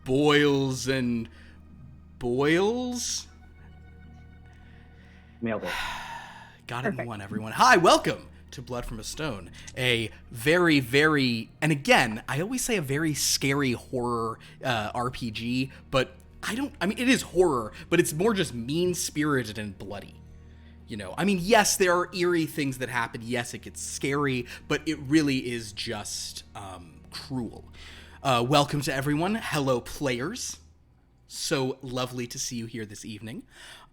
boils and boils. Nailed it. Got it in one, everyone. Hi, welcome to Blood from a Stone, a very, very, and again, I always say a very scary horror RPG, but I mean, it is horror, but it's more just mean-spirited and bloody. You know, I mean, yes, there are eerie things that happen. Yes, it gets scary, but it really is just cruel. Welcome to everyone. Hello, players. So lovely to see you here this evening.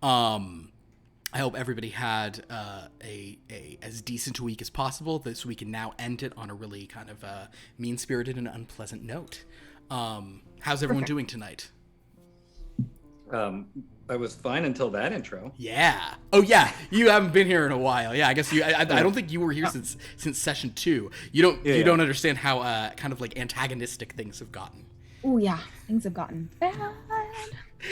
I hope everybody had a as decent a week as possible, so we can now end it on a really kind of mean-spirited and unpleasant note. How's everyone doing tonight? I was fine until that intro. Yeah. Oh yeah. You haven't been here in a while. Yeah. I guess you. I don't think you were here since session 2. You don't understand how kind of like antagonistic things have gotten. Oh yeah, things have gotten bad.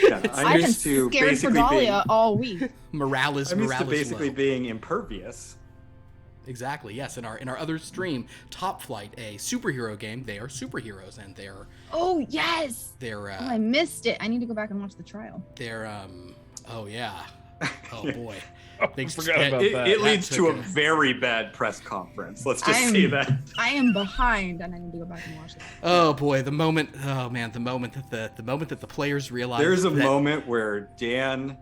Yeah, I've been scared for Dahlia all week. Morale is basically low. being impervious. Exactly. Yes. In our other stream, Top Flight, a superhero game, they are superheroes, and they're. Oh yes. They're. Oh, I missed it. I need to go back and watch the trial. They're. Oh yeah. Oh boy. I forgot about that. It leads to a very bad press conference. Let's just say that. I am behind, and I need to go back and watch it. Oh boy, the moment that the players realize. There's a moment where Dan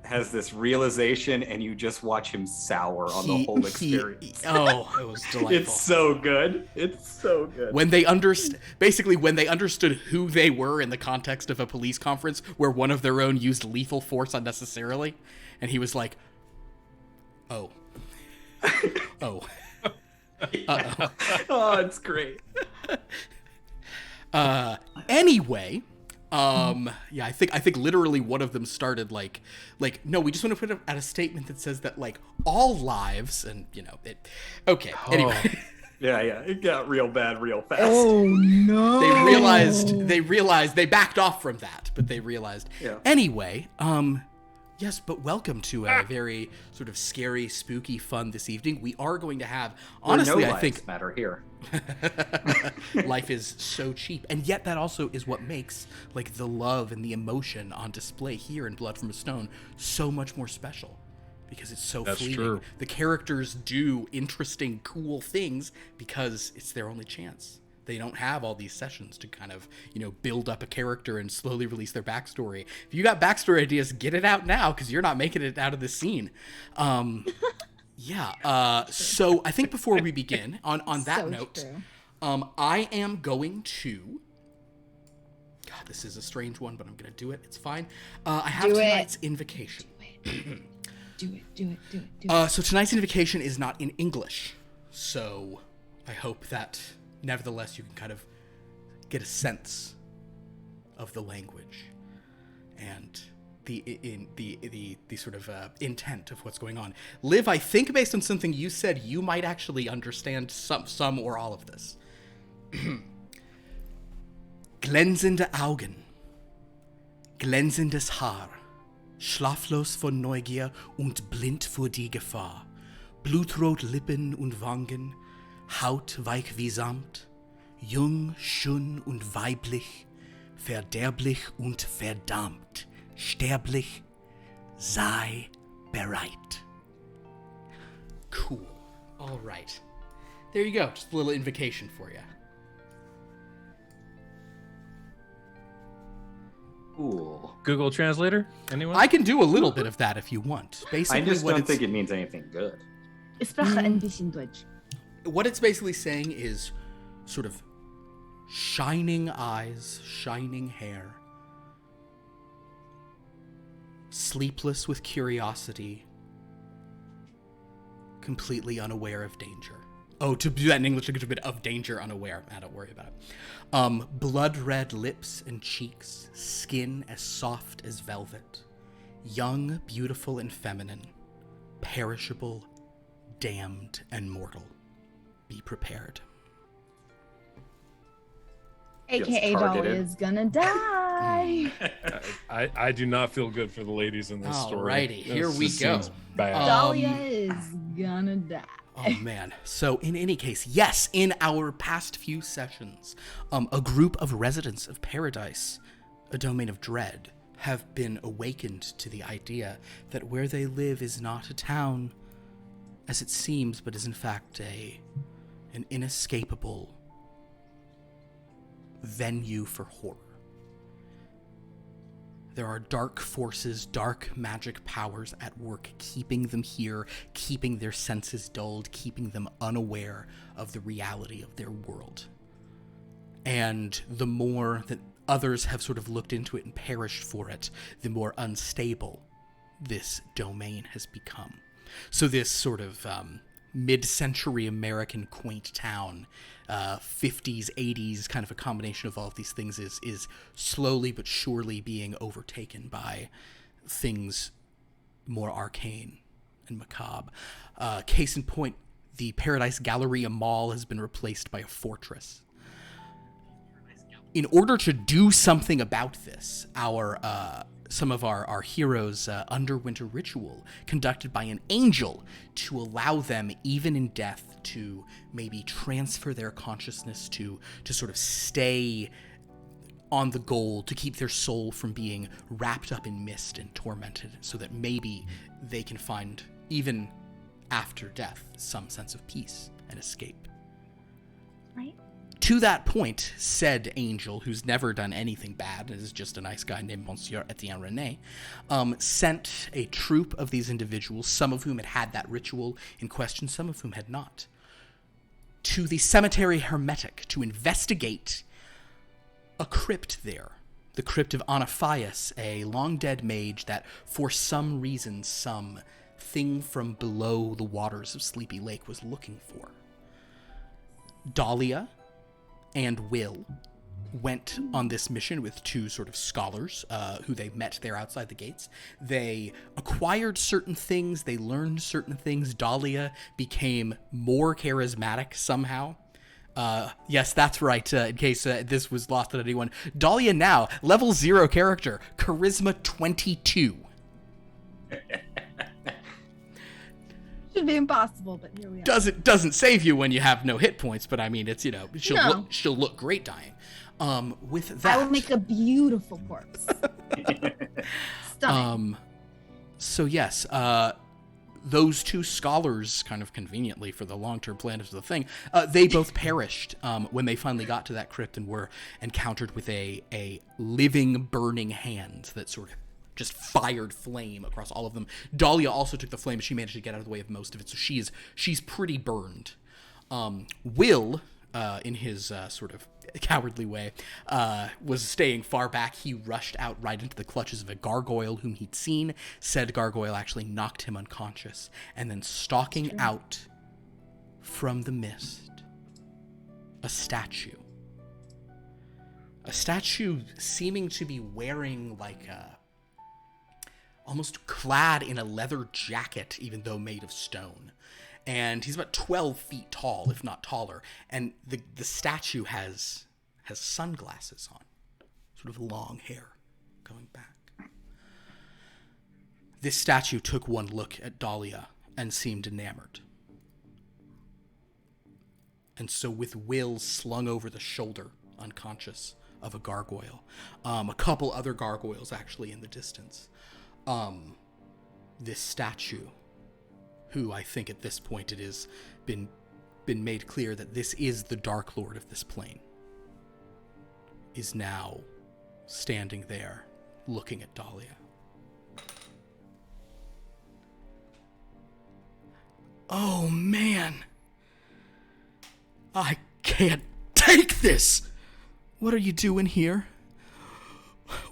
has this realization, and you just watch him sour on the whole experience. It was delightful. It's so good. It's so good. When they understood who they were in the context of a police conference where one of their own used lethal force unnecessarily, and he was like, "Oh, oh, oh, it's great." Anyway. Yeah, I think literally one of them started like, no, we just want to put out a statement that says that like all lives and it. Okay. Anyway. Yeah, it got real bad real fast. Oh no. They realized they backed off from that, but they realized. Yeah. Anyway, yes, but welcome to a very sort of scary, spooky fun this evening. We are going to have, honestly, no I think lives matter here. Life is so cheap, and yet that also is what makes like the love and the emotion on display here in Blood from a Stone so much more special, because it's so fleeting. True. The characters do interesting, cool things because it's their only chance. They don't have all these sessions to kind of, build up a character and slowly release their backstory. If you got backstory ideas, get it out now, because you're not making it out of the scene. Yeah. So I think before we begin, on that So note, true. I am going to. God, this is a strange one, but I'm going to do it. It's fine. I have tonight's invocation. Do it. So tonight's invocation is not in English, so I hope that nevertheless you can kind of get a sense of the language and the sort of intent of what's going on. Liv, I think based on something you said, you might actually understand some or all of this. Glänzende Augen, glänzendes Haar, schlaflos vor Neugier und blind vor die Gefahr, blutrot Lippen und Wangen, Haut weich wie Samt, jung, schön und weiblich, verderblich und verdammt, sterblich, sei bereit. Cool. All right. There you go. Just a little invocation for you. Cool. Google Translator? Anyone? I can do a little bit of that if you want. Basically, I just don't think it means anything good. Ich spreche ein bisschen Deutsch. What it's basically saying is sort of shining eyes, shining hair, sleepless with curiosity, completely unaware of danger. Oh, to do that in English, a bit of danger, unaware. Don't worry about it. Blood red lips and cheeks, skin as soft as velvet, young, beautiful, and feminine, perishable, damned, and mortal. Be prepared. AKA Dahlia is gonna die. I do not feel good for the ladies in this story. Alrighty, here we go. Bad. Dahlia is gonna die. Oh man. So in any case, yes, in our past few sessions, a group of residents of Paradise a domain of dread, have been awakened to the idea that where they live is not a town, as it seems, but is in fact an inescapable venue for horror. There are dark forces, dark magic powers at work, keeping them here, keeping their senses dulled, keeping them unaware of the reality of their world. And the more that others have sort of looked into it and perished for it, the more unstable this domain has become. So this sort of mid-century American quaint town, 50s, 80s, kind of a combination of all of these things, is slowly but surely being overtaken by things more arcane and macabre. Case in point, the Paradise Galleria Mall has been replaced by a fortress. In order to do something about this, some of our heroes' underwent a ritual conducted by an angel to allow them, even in death, to maybe transfer their consciousness to sort of stay on the goal, to keep their soul from being wrapped up in mist and tormented, so that maybe they can find, even after death, some sense of peace and escape. Right? To that point, said angel, who's never done anything bad, is just a nice guy named Monsieur Etienne René, sent a troop of these individuals, some of whom had that ritual in question, some of whom had not, to the Cemetery Hermetic to investigate a crypt there. The crypt of Onophias, a long-dead mage that, for some reason, some thing from below the waters of Sleepy Lake was looking for. Dahlia and Will went on this mission with two sort of scholars who they met there outside the gates. They acquired certain things. They learned certain things. Dahlia became more charismatic somehow. Yes, that's right. In case this was lost on anyone. Dahlia now, level 0 character, charisma 22. Should be impossible, but here we are. Doesn't save you when you have no hit points, but I mean, it's, she'll look great dying. With that, I will make a beautiful corpse. Stunning. So yes, those two scholars, kind of conveniently for the long-term plan of the thing, they both perished when they finally got to that crypt and were encountered with a living, burning hand that sort of just fired flame across all of them. Dahlia also took the flame, but she managed to get out of the way of most of it, so she's pretty burned. Will, in his sort of cowardly way, was staying far back. He rushed out right into the clutches of a gargoyle whom he'd seen. Said gargoyle actually knocked him unconscious, and then stalking out from the mist, a statue. A statue seeming to be wearing like almost clad in a leather jacket, even though made of stone. And he's about 12 feet tall, if not taller. And the statue has sunglasses on, sort of long hair going back. This statue took one look at Dahlia and seemed enamored. And so with Will slung over the shoulder, unconscious, of a gargoyle, a couple other gargoyles actually in the distance, this statue, who I think at this point it has been made clear that this is the Dark Lord of this plane, is now standing there looking at Dahlia. Oh man, I can't take this! What are you doing here?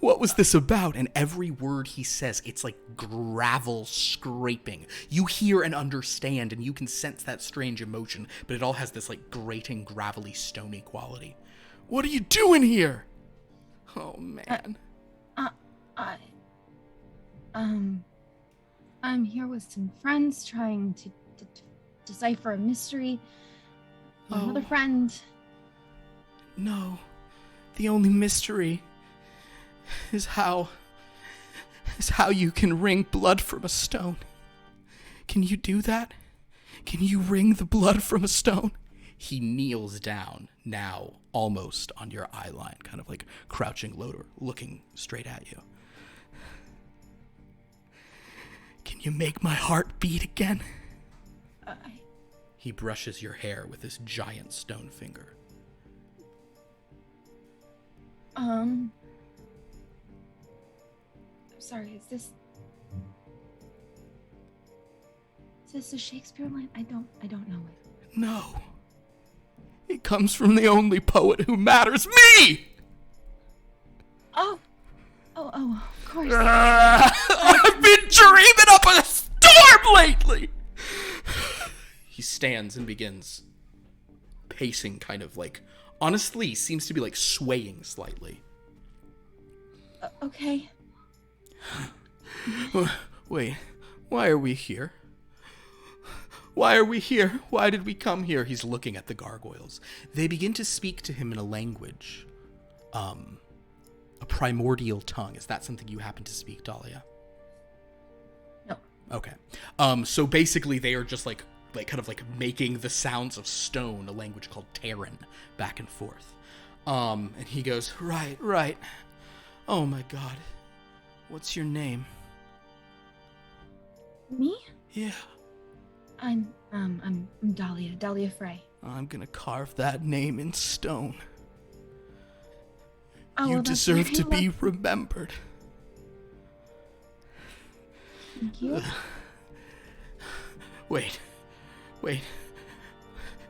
What was this about? And every word he says, it's like gravel scraping. You hear and understand, and you can sense that strange emotion, but it all has this like grating, gravelly, stony quality. What are you doing here? Oh man. I'm here with some friends trying to decipher a mystery. Another friend. No, the only mystery is how you can wring blood from a stone. Can you do that? Can you wring the blood from a stone? he kneels down, now almost on your eye line, kind of like crouching lower, looking straight at you. Can you make my heart beat again? He brushes your hair with his giant stone finger. I'm sorry, is this a Shakespeare line? I don't know it. No. It comes from the only poet who matters, me! Oh, of course. I've been dreaming up a storm lately! He stands and begins pacing, kind of like, honestly, seems to be like swaying slightly. Okay. Wait, why are we here? Why are we here? Why did we come here? He's looking at the gargoyles. They begin to speak to him in a language, a primordial tongue. Is that something you happen to speak, Dahlia? No. Okay. So basically they are just like kind of like making the sounds of stone, a language called Terran, back and forth. And he goes, right. Oh my god. What's your name? Me? Yeah. I'm Dahlia Frey. I'm gonna carve that name in stone. Oh, You well, that's deserve very to be remembered. Thank you. Wait.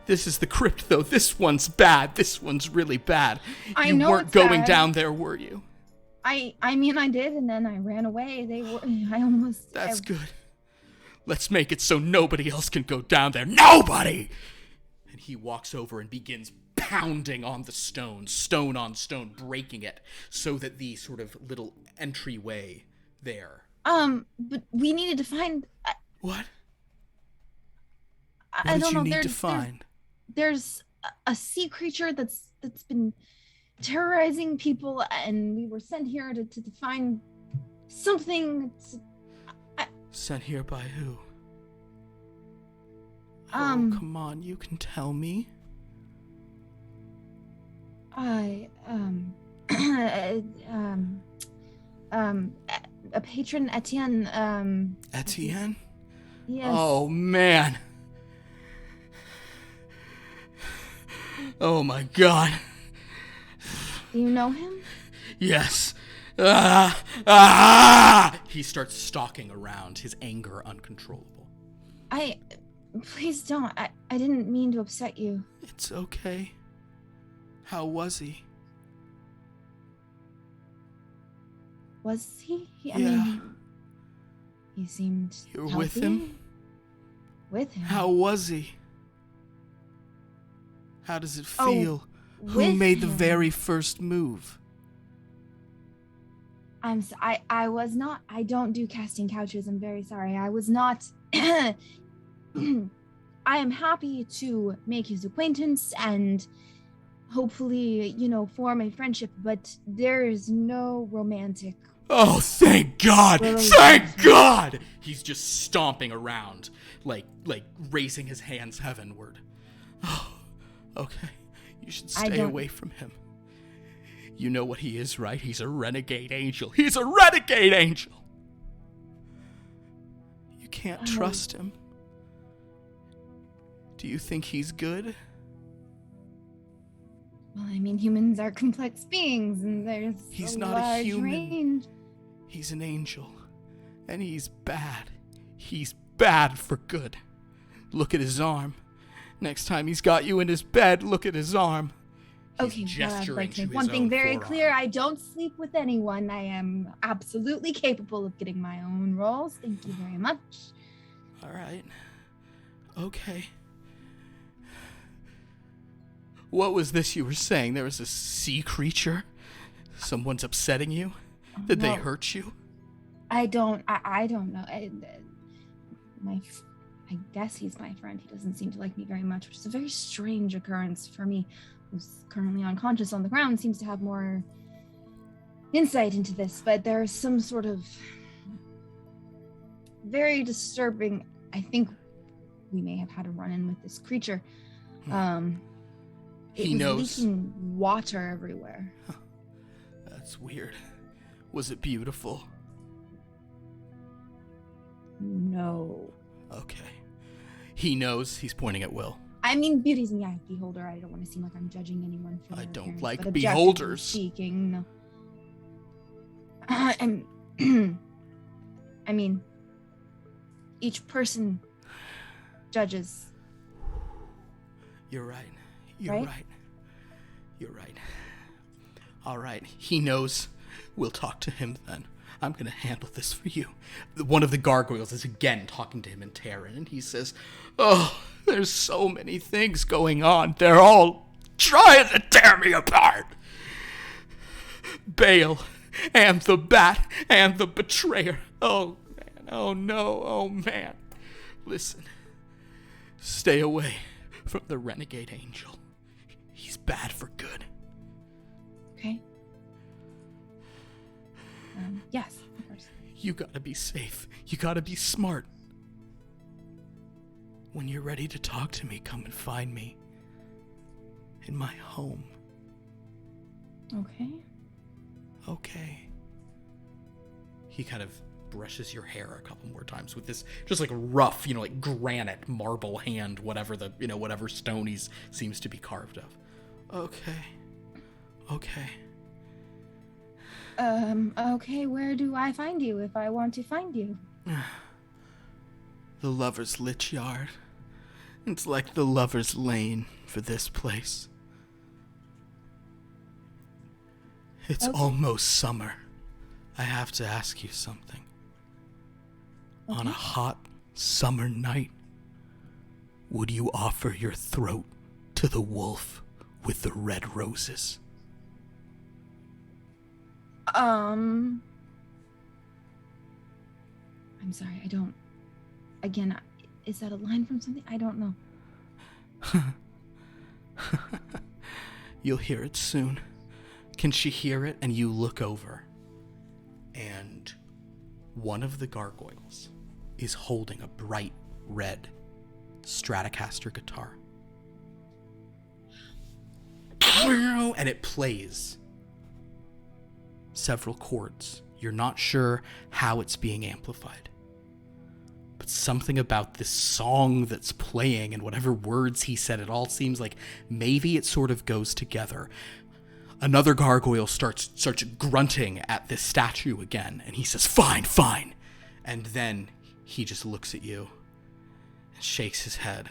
This is the crypt, though. This one's bad. This one's really bad. I You know weren't it's going bad. down there, were you? I mean I did, and then I ran away. I almost. That's good. Let's make it so nobody else can go down there. Nobody! And he walks over and begins pounding on the stone on stone, breaking it, so that the sort of little entryway there. But we needed to find. What? I What don't did know. you need to find? There's a sea creature that's been terrorizing people, and we were sent here to find something. Sent here by who? Um, Oh, come on, you can tell me. a patron, Etienne. Etienne? Yes. Oh, man. Oh, my God. Do you know him? Yes. He starts stalking around, his anger uncontrollable. Please don't. I didn't mean to upset you. It's okay. How was he? Was he? I Yeah. mean, he seemed You were healthy. with him? With him? How was he? How does it Oh, feel? Who with made the him. very first move? I was not. I don't do casting couches. I'm very sorry. I was not. I am happy to make his acquaintance and hopefully, form a friendship, but there is no romantic. Oh, thank God! Really? Thank God! He's just stomping around, like raising his hands heavenward. Oh, okay. You should stay away from him. You know what he is, right? He's a renegade angel. He's a renegade angel! You can't trust him. Do you think he's good? Well, I mean, humans are complex beings, and there's He's a not a large human. range. He's an angel. And he's bad. He's bad for good. Look at his arm. Next time he's got you in his bed, look at his arm. He's Okay, well, I'd gesturing like to to make his one thing own very forearm. clear. I don't sleep with anyone. I am absolutely capable of getting my own roles. Thank you very much. All right. Okay. What was this you were saying? There was a sea creature? Someone's upsetting you? Did they No. hurt you? I don't know. I guess he's my friend. He doesn't seem to like me very much, which is a very strange occurrence for me, who's currently unconscious on the ground. Seems to have more insight into this, but there's some sort of very disturbing. I think we may have had a run-in with this creature. It He was knows. leaking water everywhere. That's weird. Was it beautiful? No. Okay. He knows. He's pointing at Will. I mean, beauty's in the eye of the beholder. I don't want to seem like I'm judging anyone for I their don't appearance, like but objectively beholders. Speaking, no. I mean, each person judges. You're right. You're Right? right. You're right. All right. He knows. We'll talk to him then. I'm going to handle this for you. One of the gargoyles is again talking to him in Terran, and he says, "Oh, there's so many things going on. They're all trying to tear me apart. Bale, and the bat, and the betrayer. Oh, man. Oh, no. Oh, man. Listen. Stay away from the renegade angel. He's bad for good." Okay. Yes, of course. You gotta be safe. You gotta be smart. When you're ready to talk to me, come and find me. In my home. Okay. Okay. He kind of brushes your hair a couple more times with this just like rough, like granite marble hand, whatever whatever stone he seems to be carved of. Okay. Okay. Okay, where do I find you if I want to find you? The Lover's Lich Yard. It's like the Lover's Lane for this place. It's Okay. almost summer. I have to ask you something. On a hot summer night, would you offer your throat to the wolf with the red roses? I'm sorry, I don't. Again, is that a line from something? I don't know. You'll hear it soon. Can she hear it? And you look over, and one of the gargoyles is holding a bright red Stratocaster guitar. And it plays several chords. You're not sure how it's being amplified. But something about this song that's playing and whatever words he said, it all seems like maybe it sort of goes together. Another gargoyle starts grunting at this statue again, and he says, "Fine, fine." And then he just looks at you and shakes his head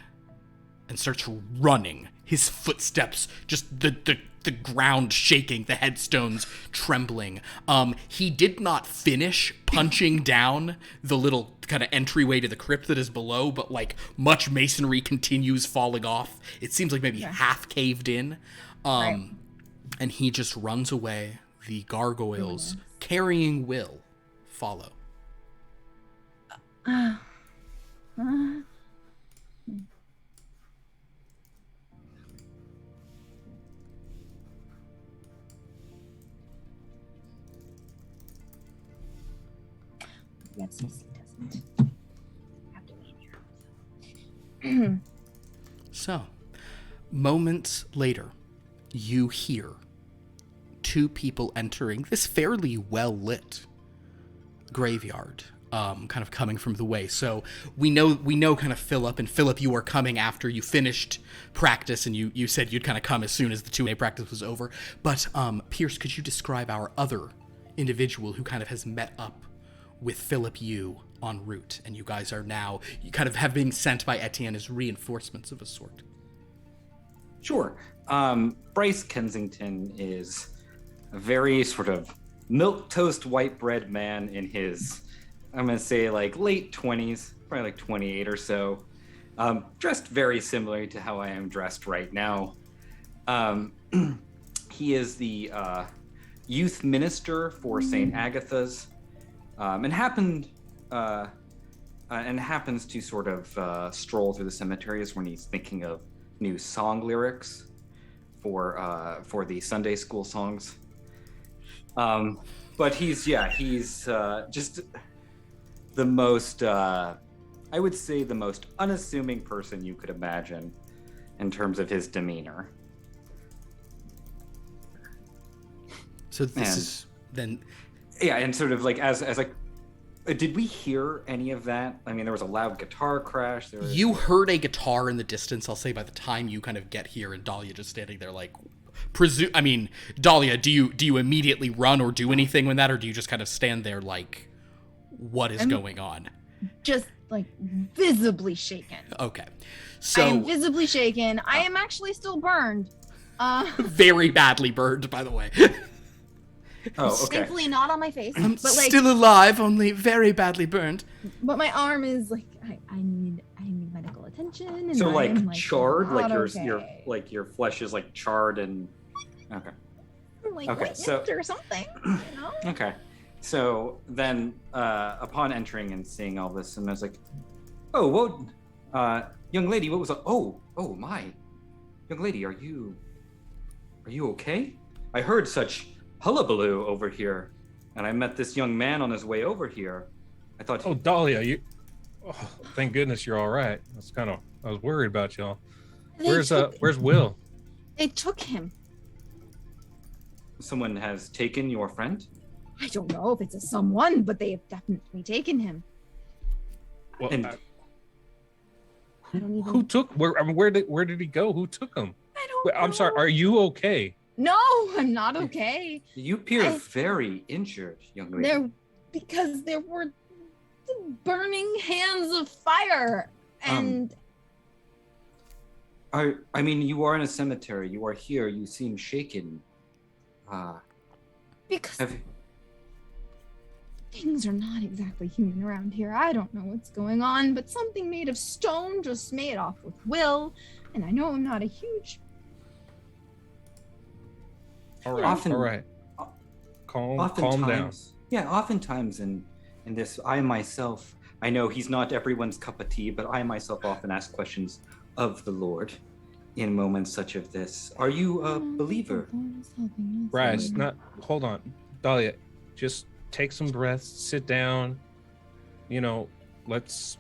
and starts running. His footsteps, just the ground shaking, the headstones trembling. He did not finish punching down the little kind of entryway to the crypt that is below, but like much masonry continues falling off. It seems like maybe half caved in. Right. And he just runs away. The gargoyles carrying Will follow. Yes, he doesn't have to be here. So, moments later, you hear two people entering this fairly well-lit graveyard, kind of coming from the way. So we know kind of Philip, and Philip, you are coming after you finished practice, and you said you'd kind of come as soon as the 2A practice was over. But Pierce, could you describe our other individual who kind of has met up with Philip Yu en route, and you guys are now kind of have been sent by Etienne as reinforcements of a sort? Sure. Bryce Kensington is a very sort of milquetoast white bread man in his, I'm going to say like late 20s, probably like 28 or so. Dressed very similarly to how I am dressed right now. He is the youth minister for St. Agatha's, and happens to sort of stroll through the cemeteries when he's thinking of new song lyrics for the Sunday school songs. But he's just the most, I would say the most unassuming person you could imagine. in terms of his demeanor. So this And- is then. Yeah, and sort of like as like, did we hear any of that? I mean, there was a loud guitar crash. There was, You heard a guitar in the distance. I'll say by the time you kind of get here, and Dahlia just standing there, like, I mean, Dahlia, do you immediately run or do anything with that, or do you just kind of stand there, like, what is going on? Just like visibly shaken. Okay, I so am visibly shaken. I am actually still burned. very badly burned, by the way. oh, okay. Thankfully not on my face, I'm but like, still alive, only very badly burned. but my arm is like, I need medical attention. And So I like am, charred, not like your okay. like your flesh is like charred and okay. Like okay, lightness so- or something, you know? Okay. So then, upon entering and seeing all this, and I was like, "Oh, what, young lady? What was? Oh, my, young lady, are you okay? I heard such hullabaloo over here, and I met this young man on his way over here. I thought, Oh, Dahlia, you. Oh, thank goodness you're all right. I was worried about y'all. Where's Will? They took him. someone has taken your friend." I don't know if it's a someone, but they have definitely taken him. Well, And- I don't even. who took? Where did he go? Who took him? I don't. Wait, I'm sorry. know. Are you okay? No, I'm not okay. You appear I- very injured, young lady. Because there were the burning hands of fire, and I mean, you are in a cemetery. You are here. You seem shaken. because Have, things are not exactly human around here. I don't know what's going on, but something made of stone just made off with Will, and I know I'm not a huge. All right. Often- all right. Calm down. oftentimes, yeah, oftentimes in this, I myself, I know he's not everyone's cup of tea, but I myself often ask questions of the Lord in moments such as this. Are you a believer? Bryce, hold on. Dahlia, just take some breaths, sit down. You know, let's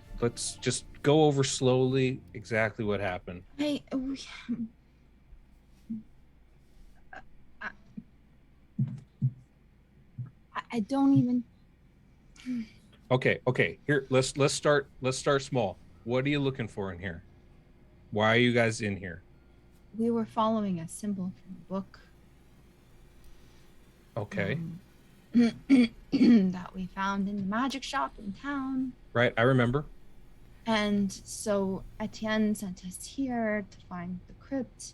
just go over slowly exactly what happened. I don't even. Okay. Here, let's start small. What are you looking for in here? Why are you guys in here? We were following a symbol from a book. Okay. That we found in the magic shop in town. Right, I remember. And so Etienne sent us here to find the crypt.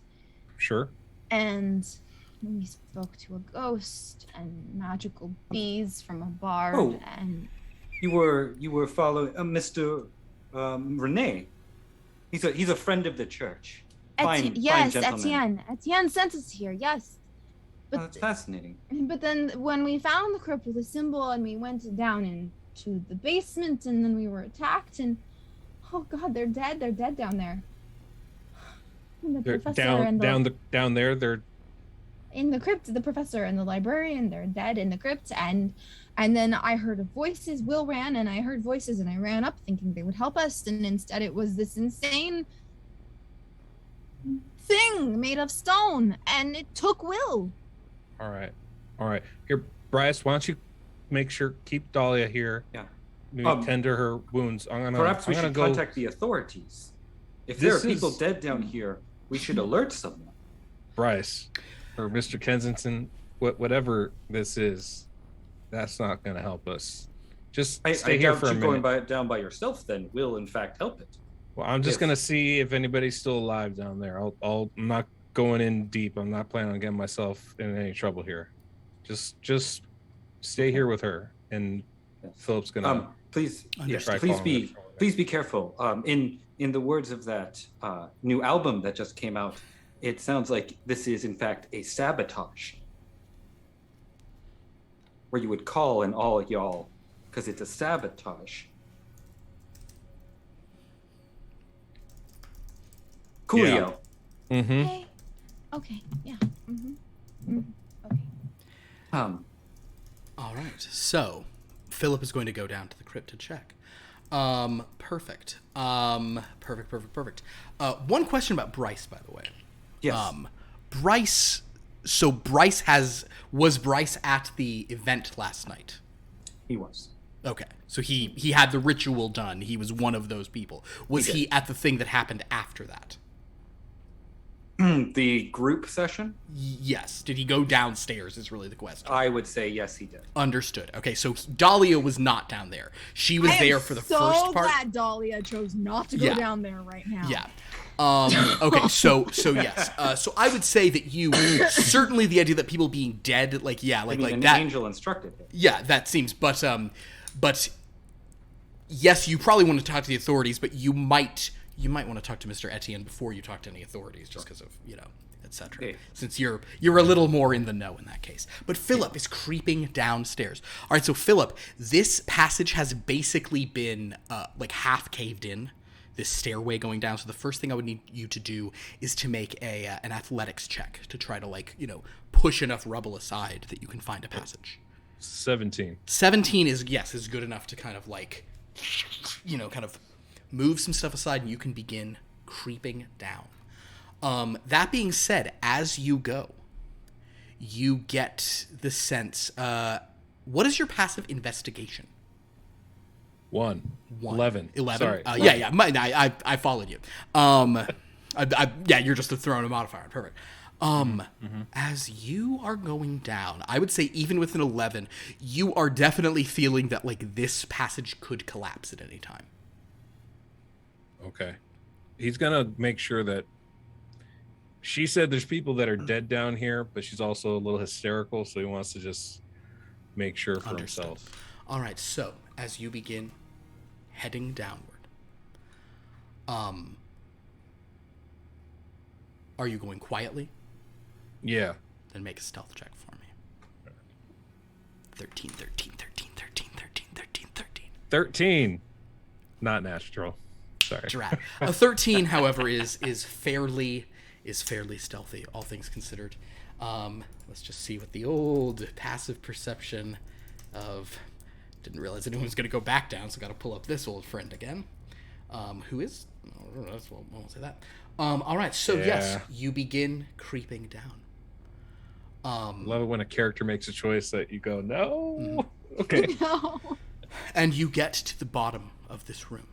Sure. And we spoke to a ghost and magical bees from a bard. Oh. And You were following Mr. Rene. He's a friend of the church. Fine, yes, fine gentleman. Etienne sent us here, yes. Oh, But that's fascinating. But then when we found the crypt with a symbol and we went down into the basement and then we were attacked and oh god, they're dead down there. And the They're professor and the, down there. They're in the crypt, the professor and the librarian, they're dead in the crypt, and then I heard voices. Will ran and I heard voices and I ran up thinking they would help us, and instead it was this insane thing made of stone and it took Will. all right. Here, Bryce, why don't you keep Dahlia here? Yeah. Maybe tend to her wounds. Perhaps we should go. contact the authorities. If there are This people is- dead down here, we should alert someone. Bryce or Mr. Kensington, whatever this is, that's not going to help us. Just I stay here doubt for a you minute. going down by yourself then will in fact help it. Well, I'm just If- going to see if anybody's still alive down there. I'm not going in deep. I'm not planning on getting myself in any trouble here. Just stay here with her, and Yes. Philip's going to. Please, Understood. please be careful. In the words of that new album that just came out, it sounds like this is in fact a sabotage, where you would call in all y'all, because it's a sabotage. Coolio. Mm-hmm. Okay. Okay. Yeah. Okay. All right, so Philip is going to go down to the crypt to check. Perfect. Perfect. One question about Bryce, by the way. Yes. Bryce. So was Bryce at the event last night? He was. Okay, so he had the ritual done. He was one of those people. Was he at the thing that happened after that? The group session? Yes. Did he go downstairs is really the question. I would say yes, he did. Understood. Okay, so Dahlia was not down there. She was there for the first part. So glad Dahlia chose not to go down there right now. Yeah. Okay, so yes. So I would say that you certainly the idea that people being dead, like An that angel instructed him. Yeah, that seems, but yes, you probably want to talk to the authorities, but you might want to talk to Mr. Etienne before you talk to any authorities, just because of etc. Yeah. Since you're a little more in the know in that case. But Philip is creeping downstairs. All right, so Philip, this passage has basically been half caved in. This stairway going down. So the first thing I would need you to do is to make an athletics check to try to push enough rubble aside that you can find a passage. 17. 17 is good enough to kind of move some stuff aside and you can begin creeping down. That being said, as you go, you get the sense. What is your passive investigation? 1. 11. 11. Sorry. I followed you. You're just throwing a modifier. Perfect. As you are going down, I would say even with an 11, you are definitely feeling that this passage could collapse at any time. Okay. He's going to make sure that she said there's people that are dead down here, but she's also a little hysterical, so he wants to just make sure for himself. All right, so as you begin heading downward, are you going quietly? Yeah. Then make a stealth check for me. 13. 13. Not natural. Sorry. Drat. A 13, however, is fairly stealthy, all things considered. Let's just see what the old passive perception of. Didn't realize anyone was going to go back down, so got to pull up this old friend again. Who is? I won't say that. All right, so yes, you begin creeping down. Love it when a character makes a choice that you go, no. Okay. No. And you get to the bottom of this room.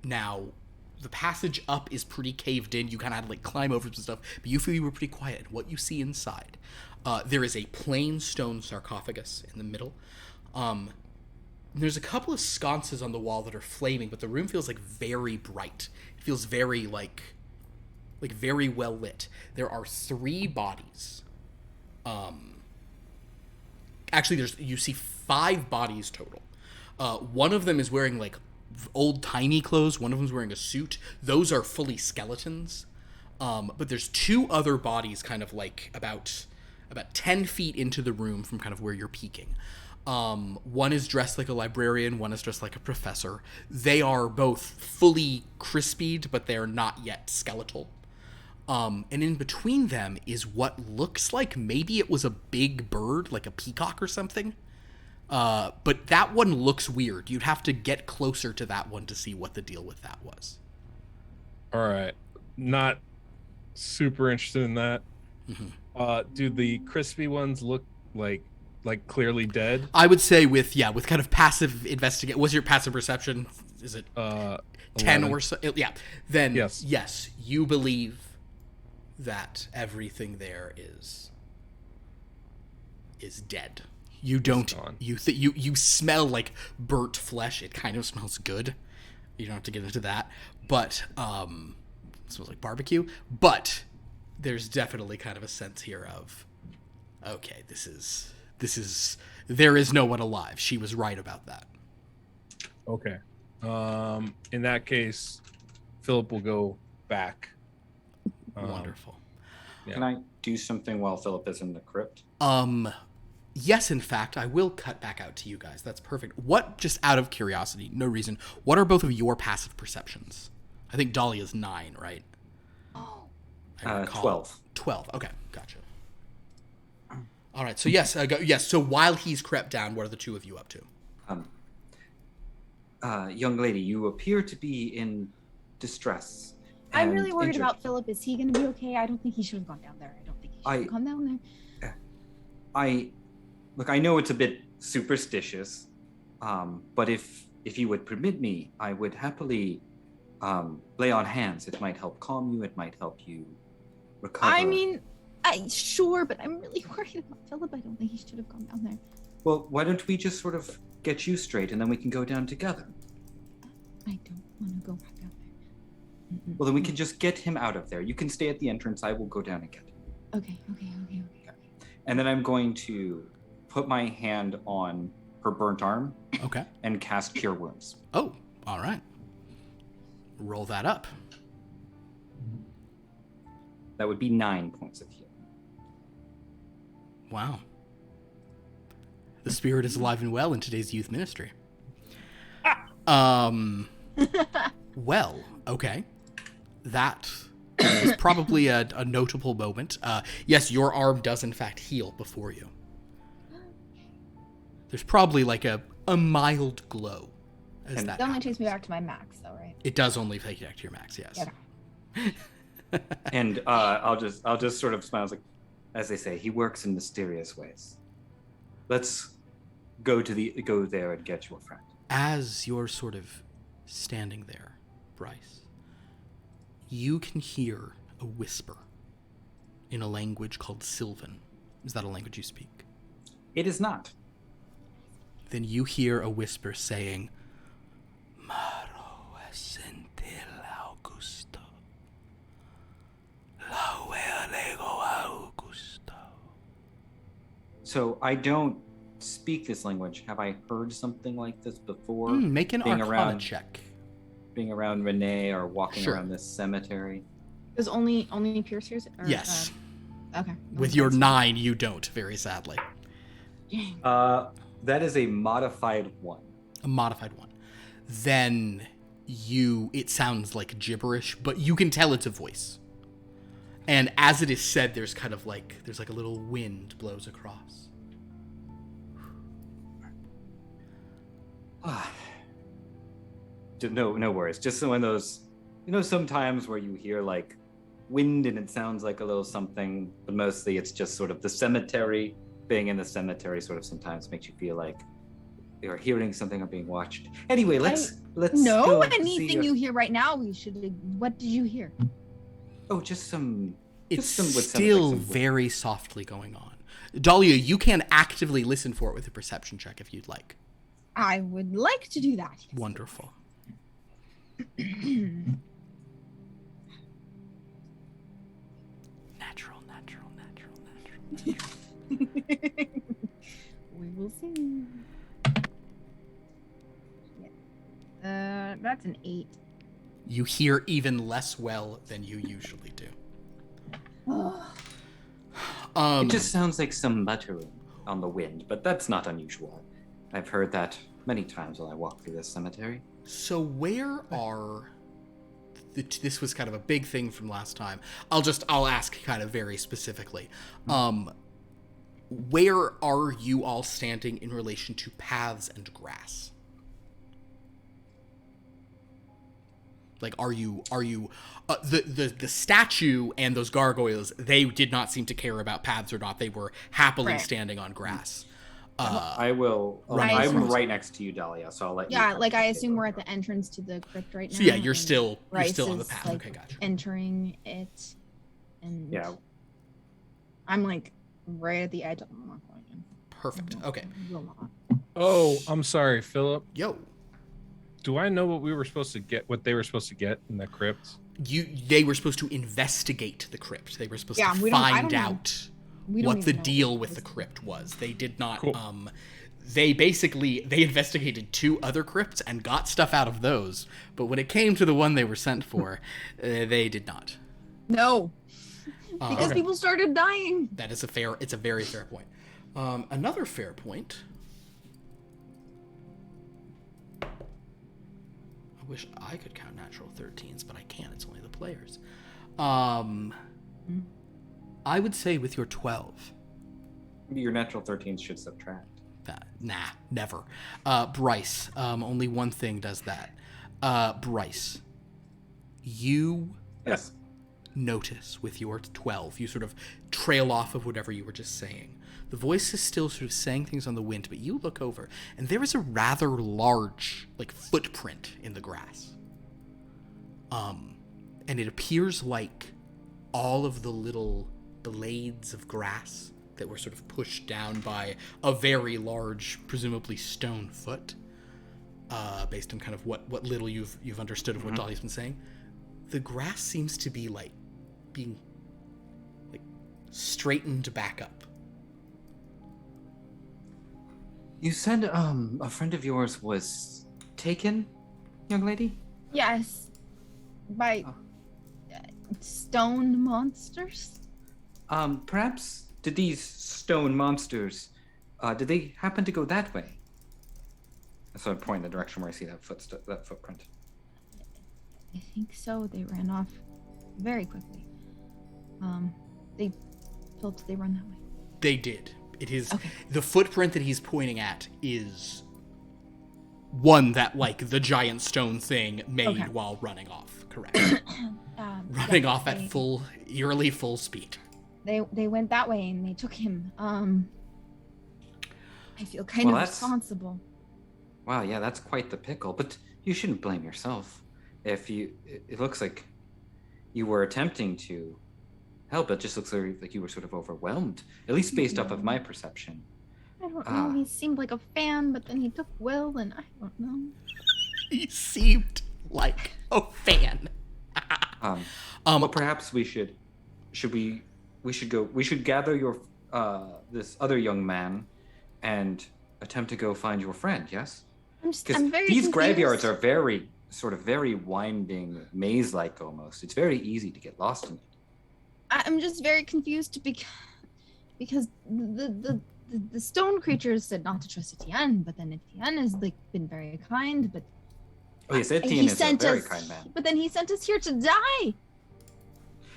Now, the passage up is pretty caved in. You kind of had to climb over some stuff, but you feel you were pretty quiet. And what you see inside, there is a plain stone sarcophagus in the middle. There's a couple of sconces on the wall that are flaming, but the room feels very bright. It feels very very well lit. There are 3 bodies. Actually, you see 5 bodies total. One of them is wearing old tiny clothes. One of them's wearing a suit. Those are fully skeletons. But there's 2 other bodies kind of about 10 feet into the room from kind of where you're peeking. One is dressed like a librarian, one is dressed like a professor. They are both fully crispied, but they're not yet skeletal. And in between them is what looks like maybe it was a big bird, like a peacock or something. But that one looks weird. You'd have to get closer to that one to see what the deal with that was. All right. Not super interested in that. Do the crispy ones look like clearly dead? I would say with kind of passive investigate. What's your passive perception? Is it 10 or so? Yeah. Then yes, you believe that everything there is dead. You don't. You smell like burnt flesh. It kind of smells good. You don't have to get into that, but it smells like barbecue. But there's definitely kind of a sense here of, okay, this is there is no one alive. She was right about that. Okay. In that case, Philip will go back. Wonderful. Can I do something while Philip is in the crypt? Yes, in fact, I will cut back out to you guys. That's perfect. What, just out of curiosity, no reason, what are both of your passive perceptions? I think Dahlia's 9, right? 12. 12. Okay, gotcha. All right. So yes, so while he's crept down, what are the 2 of you up to? young lady, you appear to be in distress. I'm and really worried injured. about Philip. Is he going to be okay? I don't think he should have gone down there. I don't think he should have gone down there. I know it's a bit superstitious, but if you would permit me, I would happily lay on hands. It might help calm you. It might help you recover. I mean, sure, but I'm really worried about Philip. I don't think he should have gone down there. Well, why don't we just sort of get you straight, and then we can go down together? I don't want to go back down there. Mm-mm. Well, then we can just get him out of there. You can stay at the entrance. I will go down and get him. Okay. And then I'm going to put my hand on her burnt arm. Okay. And cast Cure Wounds. Oh, all right. Roll that up. That would be 9 points of healing. Wow. The spirit is alive and well in today's youth ministry. Well, okay. That is probably a notable moment. Yes, your arm does in fact heal before you. There's probably like a mild glow as And that It only happens. takes me back to my max, though, right? It does only take you back to your max, yes. Yeah. And I'll just sort of smile. I was like, as they say, he works in mysterious ways. Let's go there and get your friend. As you're sort of standing there, Bryce, you can hear a whisper in a language called Sylvan. Is that a language you speak? It is not. Then you hear a whisper saying, Maro esentil Augusto. Augusto. So I don't speak this language. Have I heard something like this before? Make an being Arcana around- check. Being around Renee or walking Sure. around this cemetery? Does only Pierce hears it? Or, Yes. Okay. With your 9, you don't, very sadly. Dang. That is a modified 1. A modified 1. Then it sounds like gibberish, but you can tell it's a voice. And as it is said, there's a little wind blows across. No worries. Just one of those, sometimes where you hear like wind and it sounds like a little something, but mostly it's just sort of the cemetery. Being in the cemetery sort of sometimes makes you feel like you're hearing something or being watched. Anyway, let's No, go anything you hear right now, we should. What did you hear? Oh, just some. It's just some what sounded still like some- very softly going on. Dahlia, you can actively listen for it with a perception check if you'd like. I would like to do that. Wonderful. Natural. We will see. Yeah. That's an 8. You hear even less well than you usually do. It just sounds like some muttering on the wind, but that's not unusual. I've heard that many times while I walk through this cemetery. So where are... This was kind of a big thing from last time. I'll ask kind of very specifically. Where are you all standing in relation to paths and grass? Like, are you the statue and those gargoyles, they did not seem to care about paths or not. They were happily Right. standing on grass. I will. Right. I'm right next to you, Dahlia, so I'll let you. Yeah, like I assume we're at the entrance to the crypt right now. So yeah, you're and still Bryce on the is, path. like, Okay, gotcha. entering it, and Yeah. I'm like right at the edge. I'm not going in. Perfect. Okay. Will not. Oh, I'm sorry, Philip. Yo, Do I know what we were supposed to get? What they were supposed to get in the crypt? they were supposed to investigate the crypt. They were supposed Yeah, to we don't- I find don't know. out We don't what the even know deal what with it the is. crypt was. They did not Cool. they investigated 2 other crypts and got stuff out of those, but when it came to the one they were sent for, they did not. No, because Okay. people started dying. That is it's a very fair point. Another fair point. I wish I could count natural 13s, but I can't. It's only the players. I would say with your 12. Your natural 13s should subtract. that. Nah, never. Bryce, only one thing does that. Bryce, you Yes. notice with your 12, you sort of trail off of whatever you were just saying. The voice is still sort of saying things on the wind, but you look over, and there is a rather large, like, footprint in the grass. And it appears like all of the little blades of grass that were sort of pushed down by a very large, presumably stone foot, based on kind of what little you've understood of what Dahlia's been saying. The grass seems to be like being like straightened back up. You said a friend of yours was taken, young lady? Yes. By stone monsters? Perhaps did these stone monsters, did they happen to go that way? So I point in the direction where I see that footprint. I think so. They ran off very quickly. They run that way. They did. It is Okay. the footprint that he's pointing at is one that like the giant stone thing made while running off. Correct. Running off at eerily full speed. They went that way and they took him. I feel kind of responsible. Wow, yeah, that's quite the pickle. But you shouldn't blame yourself. It looks like you were attempting to help. It just looks like you were sort of overwhelmed, at least based off of my perception. I don't know. He seemed like a fan, but then he took Will, and I don't know. He seemed like a fan. Well, perhaps we should gather your this other young man and attempt to go find your friend. Yes, I'm very these confused. graveyards are very winding, maze-like almost. It's very easy to get lost in it. I'm just very confused because the stone creatures said not to trust Etienne, but then Etienne has like been very kind. But oh yes, Etienne is a very kind man. But then he sent us here to die.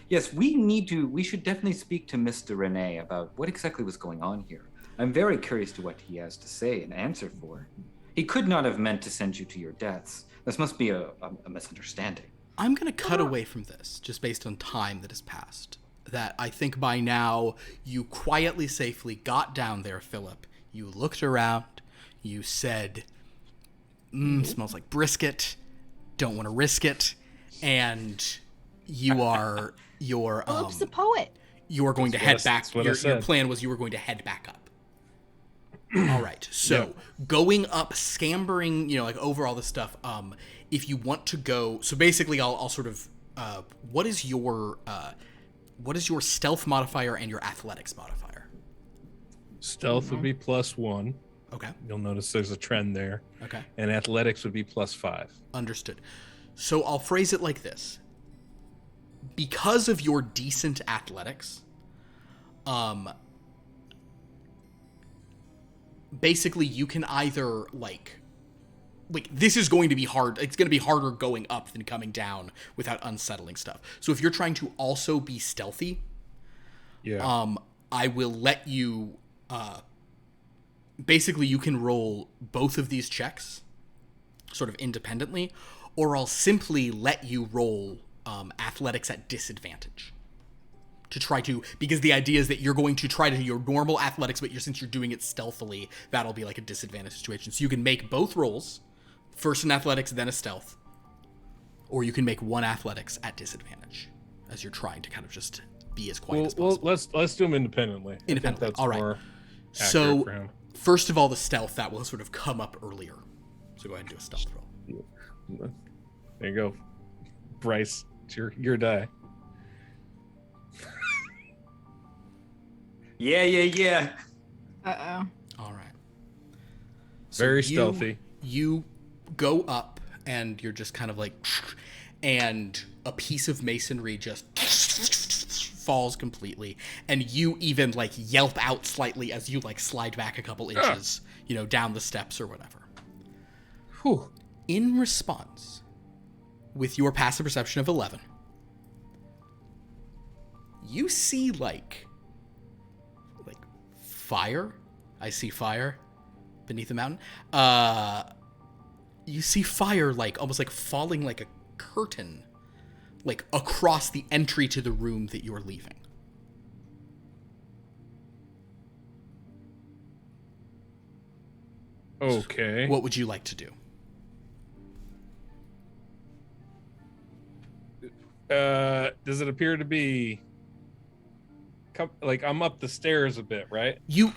Yes, we should definitely speak to Mr. Rene about what exactly was going on here. I'm very curious to what he has to say and answer for. He could not have meant to send you to your deaths. This must be a misunderstanding. I'm going to cut away from this, just based on time that has passed. That I think by now, you quietly, safely got down there, Philip. You looked around. You said, smells like brisket. Don't want to risk it. And you're Philip's a poet. You are going to head back. Your plan was you were going to head back up. All right. So going up, scampering, like over all this stuff. If you want to go, so basically, I'll sort of. What is your stealth modifier and your athletics modifier? Stealth would be +1. Okay. You'll notice there's a trend there. Okay. And athletics would be +5. Understood. So I'll phrase it like this. Because of your decent athletics, basically you can either like this is going to be hard. It's going to be harder going up than coming down without unsettling stuff. So if you're trying to also be stealthy, I will let you basically you can roll both of these checks sort of independently, or I'll simply let you roll athletics at disadvantage to try to, because the idea is that you're going to try to do your normal athletics, but since you're doing it stealthily, that'll be like a disadvantage situation. So you can make both rolls, first an athletics, then a stealth, or you can make one athletics at disadvantage as you're trying to kind of just be as quiet as possible. Well, let's do them independently. Independently, That's all right. more So for him. first of all, the stealth, that will sort of come up earlier. So go ahead and do a stealth roll. There you go, Bryce. It's your die. Yeah. Uh-oh. All right. Very stealthy. You go up, and you're just kind of like, and a piece of masonry just falls completely, and you even like yelp out slightly as you like slide back a couple inches, down the steps or whatever. Whew. In response, with your passive perception of 11, you see like fire. I see fire. beneath the mountain. You see fire, like, almost like falling like a curtain, like, across the entry to the room that you're leaving. Okay. What would you like to do? Does it appear to be like I'm up the stairs a bit, right? You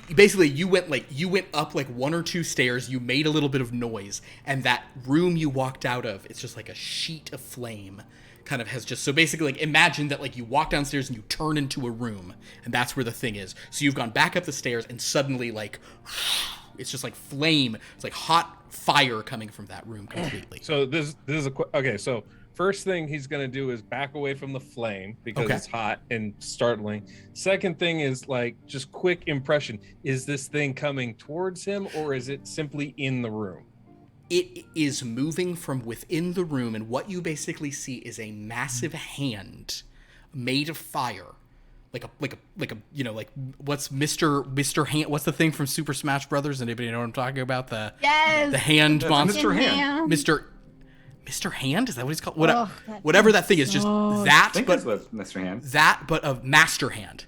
went up like one or two stairs, you made a little bit of noise, and that room you walked out of, it's just like a sheet of flame kind of has just, so basically, like, imagine that, like, you walk downstairs and you turn into a room, and that's where the thing is. So you've gone back up the stairs, and suddenly, like, it's just like flame, it's like hot fire coming from that room completely. So this is okay, so first thing he's going to do is back away from the flame because it's hot and startling. Second thing is, like, just quick impression. Is this thing coming towards him, or is it simply in the room? It is moving from within the room, and what you basically see is a massive hand made of fire. Like a you know, like, what's Mr. Hand, what's the thing from Super Smash Brothers? Anybody know what I'm talking about? The hand monster. Mr. Hand. Mr. Hand? Is that what he's called? Whatever that thing is, just that, I think but that's what Mr. Hand. that, but of Master Hand.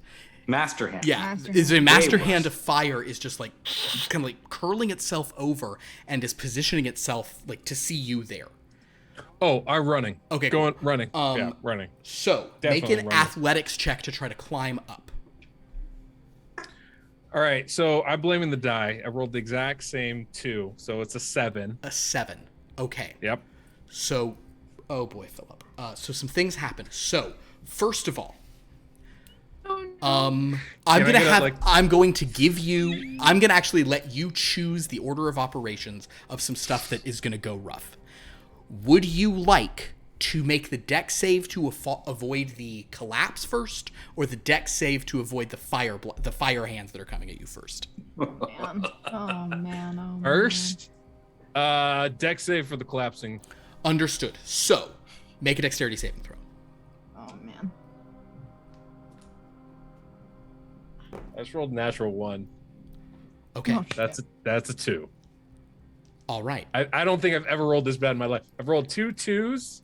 Master Hand. Yeah, Master is a Hand. Master Way Hand worse. of fire is just like kind of like curling itself over and is positioning itself like to see you there. Oh, I'm running. Okay, Going, running. Um, Yeah, running. So Definitely make an running. athletics check to try to climb up. All right, so I'm blaming the die. I rolled the exact same 2, so it's a 7. A 7. Okay. Yep. So, oh boy, Philip. So some things happen. So first of all, I'm Can I gonna get I'm going to give you. I'm gonna actually let you choose the order of operations of some stuff that is gonna go rough. Would you like to make the deck save to avoid the collapse first, or the deck save to avoid the fire hands that are coming at you first? Man. Oh man. First, deck save for the collapsing. Understood. So, make a dexterity saving throw. Oh man. I just rolled natural 1. Okay. Oh, That's a 2. All right. I don't think I've ever rolled this bad in my life. I've rolled 2 2s.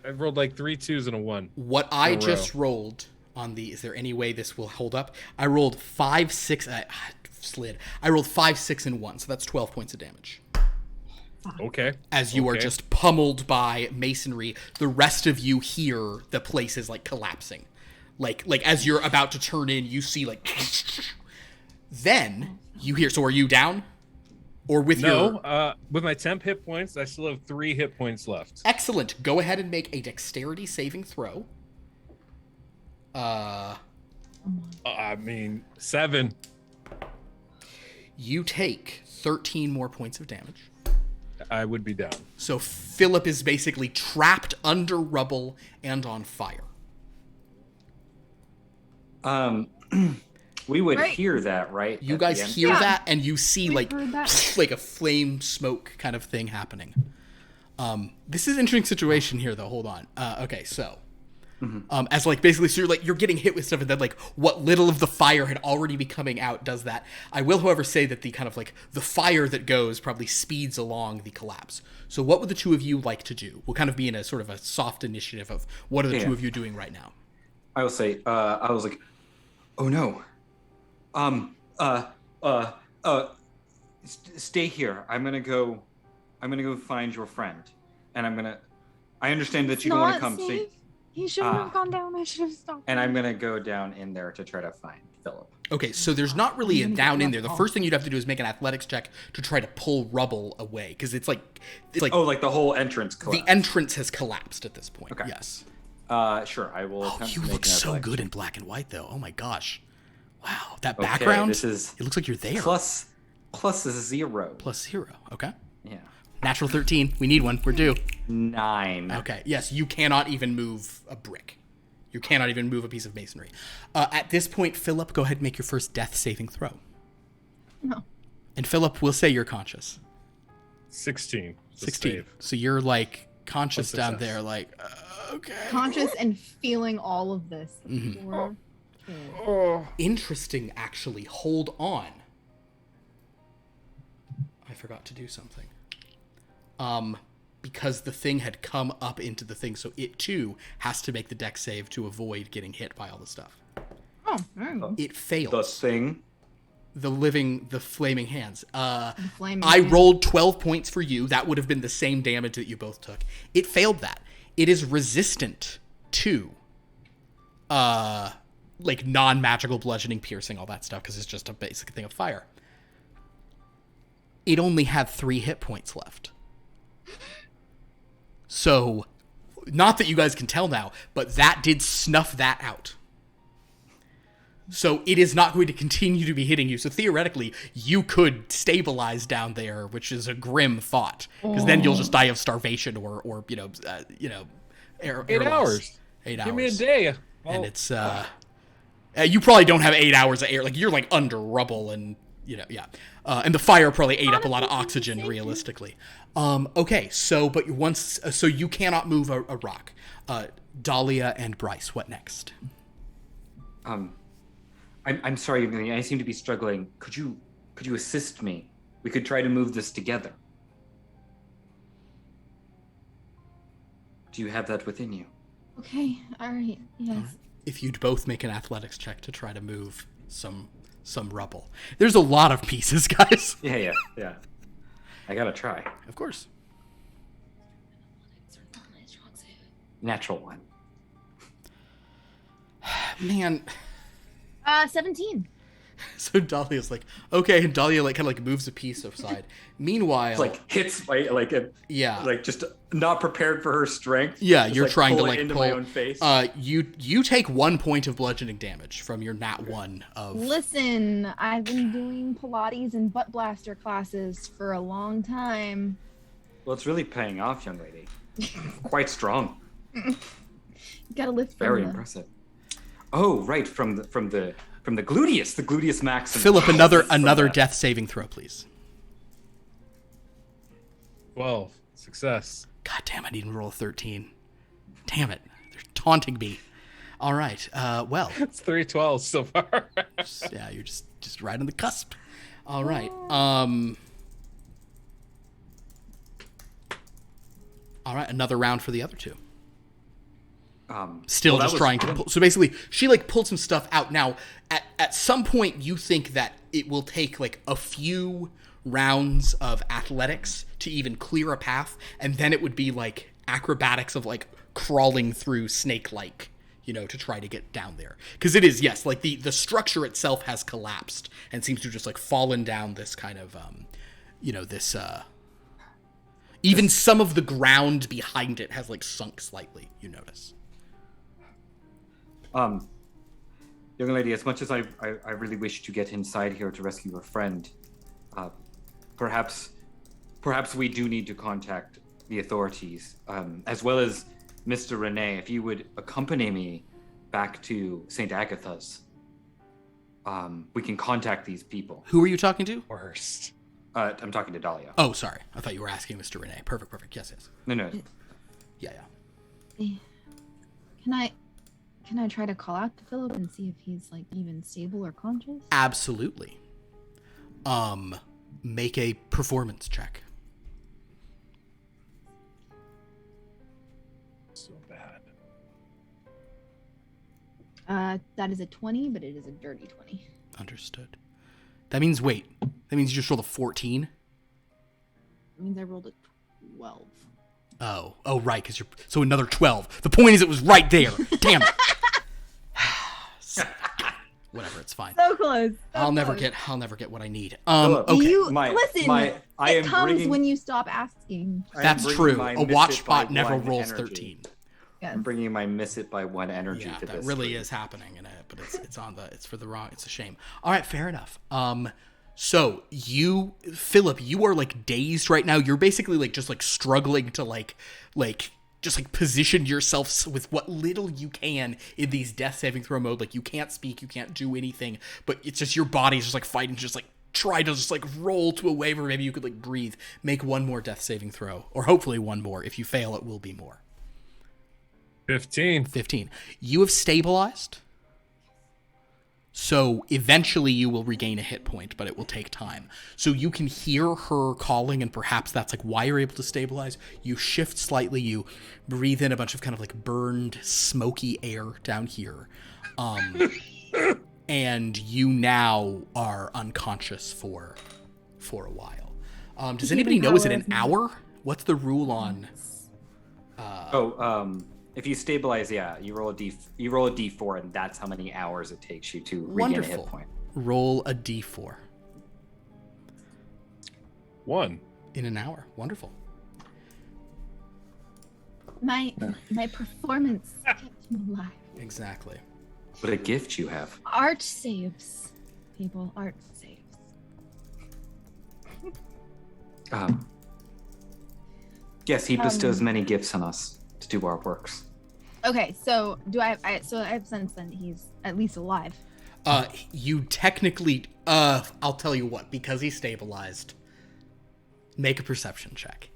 I've rolled like 3 2s and a 1. What I just rolled on the, is there any way this will hold up? I rolled 5, 6, I rolled 5, 6, and 1, so that's 12 points of damage. Okay. As you are just pummeled by masonry, the rest of you hear the place is like collapsing. Like as you're about to turn in, you see like, then you hear, so are you down? Or with with my temp hit points, I still have 3 hit points left. Excellent. Go ahead and make a dexterity saving throw. I mean, 7. You take 13 more points of damage. I would be down. So Philip is basically trapped under rubble and on fire. We would Right. hear that, right? You at the guys end? hear Yeah. that, and you see We like heard that. like a flame smoke kind of thing happening. This is an interesting situation here, though. Hold on. Okay, so as like basically, so you're getting hit with stuff, and then like what little of the fire had already be coming out does that. I will, however, say that the kind of like the fire that goes probably speeds along the collapse. So what would the two of you like to do? We'll kind of be in a sort of a soft initiative of what are the two of you doing right now. I will say, I was like, oh no. Stay here. I'm gonna go find your friend, and I understand that you don't want to come. So, He shouldn't have gone down. I should have stopped. and I'm gonna go down in there to try to find Philip. Okay, so there's not really a I'm gonna down get in there. The Rubble. first thing you'd have to do is make an athletics check to try to pull Rubble away, because it's like Oh, like the whole entrance the collapsed. entrance has collapsed at this point. Okay. Yes. Sure, I will Oh, attempt you to make look an so athletics good check. in black and white, though. Oh my gosh. Wow, that Okay, background. this is It looks like you're there. plus 0. Plus 0. Okay. Yeah. Natural 13. We need one. We're due. 9. Okay. Yes, you cannot even move a brick. You cannot even move a piece of masonry. At this point, Philip, go ahead and make your first death saving throw. No. And Philip, we'll say you're conscious. 16. 16. Save. So you're like conscious Plus down success. there, like, okay. Conscious and feeling all of this. Mm-hmm. Poor Oh. Interesting, actually. Hold on. forgot to do something. Because the thing had come up into the thing, so it too has to make the dex save to avoid getting hit by all the stuff. Oh, right. It fails. The thing. The flaming hands. Flaming I hand. rolled 12 points for you. That would have been the same damage that you both took. It failed that. It is resistant to, like non-magical bludgeoning, piercing, all that stuff, because it's just a basic thing of fire. It only had 3 hit points left. So, not that you guys can tell now, but that did snuff that out. So it is not going to continue to be hitting you. So theoretically, you could stabilize down there, which is a grim thought, because then you'll just die of starvation or air 8 loss. hours. 8 hours. Give me a day. And it's you probably don't have 8 hours of air. Like you're like under rubble, and and the fire probably ate up a lot of oxygen realistically. Okay, so but once so you cannot move a rock. Dahlia and Bryce, what next? I'm sorry, Yuri, I seem to be struggling. Could you assist me? We could try to move this together. Do you have that within you? Okay, all right, yes. If you'd both make an athletics check to try to move some rubble. There's a lot of pieces, guys. Yeah. I gotta try. Of course. Natural one. Man. 17. So Dahlia's like, okay, and Dahlia like kind of like moves a piece aside. Meanwhile, It's like hits my like just not prepared for her strength. Yeah, just, you're trying to pull it like into pull. my own face. You take 1 point of bludgeoning damage from your nat 1 of. Listen, I've been doing Pilates and butt blaster classes for a long time. Well, it's really paying off, young lady. Quite strong. You gotta lift Very from the... impressive. Oh, right, from the gluteus maximus. Philip, another death saving throw, please. 12. Success. God damn, I need to roll a 13. Damn it, they're taunting me. All right, well. It's 3 12s so far. Yeah, you're just right on the cusp. All right. All right, another round for the other two. Still just trying to pull. So basically, she like pulled some stuff out. Now, at some point, you think that it will take like a few rounds of athletics to even clear a path, and then it would be like acrobatics of like crawling through snake-like, to try to get down there. Because it is, yes, like the structure itself has collapsed and seems to have just like fallen down this kind of, this, even some of the ground behind it has like sunk slightly, you notice. Young lady, as much as I really wish to get inside here to rescue a friend, perhaps we do need to contact the authorities, as well as Mr. Rene. If you would accompany me back to St. Agatha's, we can contact these people. Who are you talking to? Worst. I'm talking to Dahlia. Oh, sorry. I thought you were asking Mr. Rene. Perfect. Yes. No. Yeah. Can I try to call out to Philip and see if he's like even stable or conscious? Absolutely. Make a performance check. So bad. That is a 20, but it is a dirty 20. Understood. That means you just rolled a 14? That means I rolled a 12. Oh, right, because so another 12. The point is it was right there. Damn it. Whatever, it's fine. So close. I'll never get what I need. Philip, Okay. Listen, it comes when you stop asking. That's true. A watch bot never rolls 13. Yes. I'm bringing my miss it by 1 energy Yeah, to that this. really is happening, but it's for the wrong. It's a shame. All right, fair enough. So you, Philip, you are like dazed right now. You're basically like just like struggling to like just like position yourself with what little you can in these death saving throw mode. Like you can't speak, you can't do anything, but it's just your body's just like fighting, just like try to just like roll to a wave where maybe you could like breathe. Make one more death saving throw, or hopefully one more. If you fail, it will be more. 15. 15. You have stabilized. So eventually you will regain a hit point, but it will take time. So you can hear her calling, and perhaps that's like why you're able to stabilize. You shift slightly, you breathe in a bunch of kind of like burned, smoky air down here. And you now are unconscious for a while. Does anybody know, is it an hour? What's the rule on... If you stabilize, you roll a d4, and that's how many hours it takes you to regain a hit point. Roll a d4. 1. In an hour. Wonderful. My performance kept me alive. Exactly. What a gift you have. Art saves, people. Art saves. Yes, he bestows many gifts on us to do our works. Okay, so I have sense then he's at least alive. You technically, I'll tell you what, because he's stabilized, make a perception check.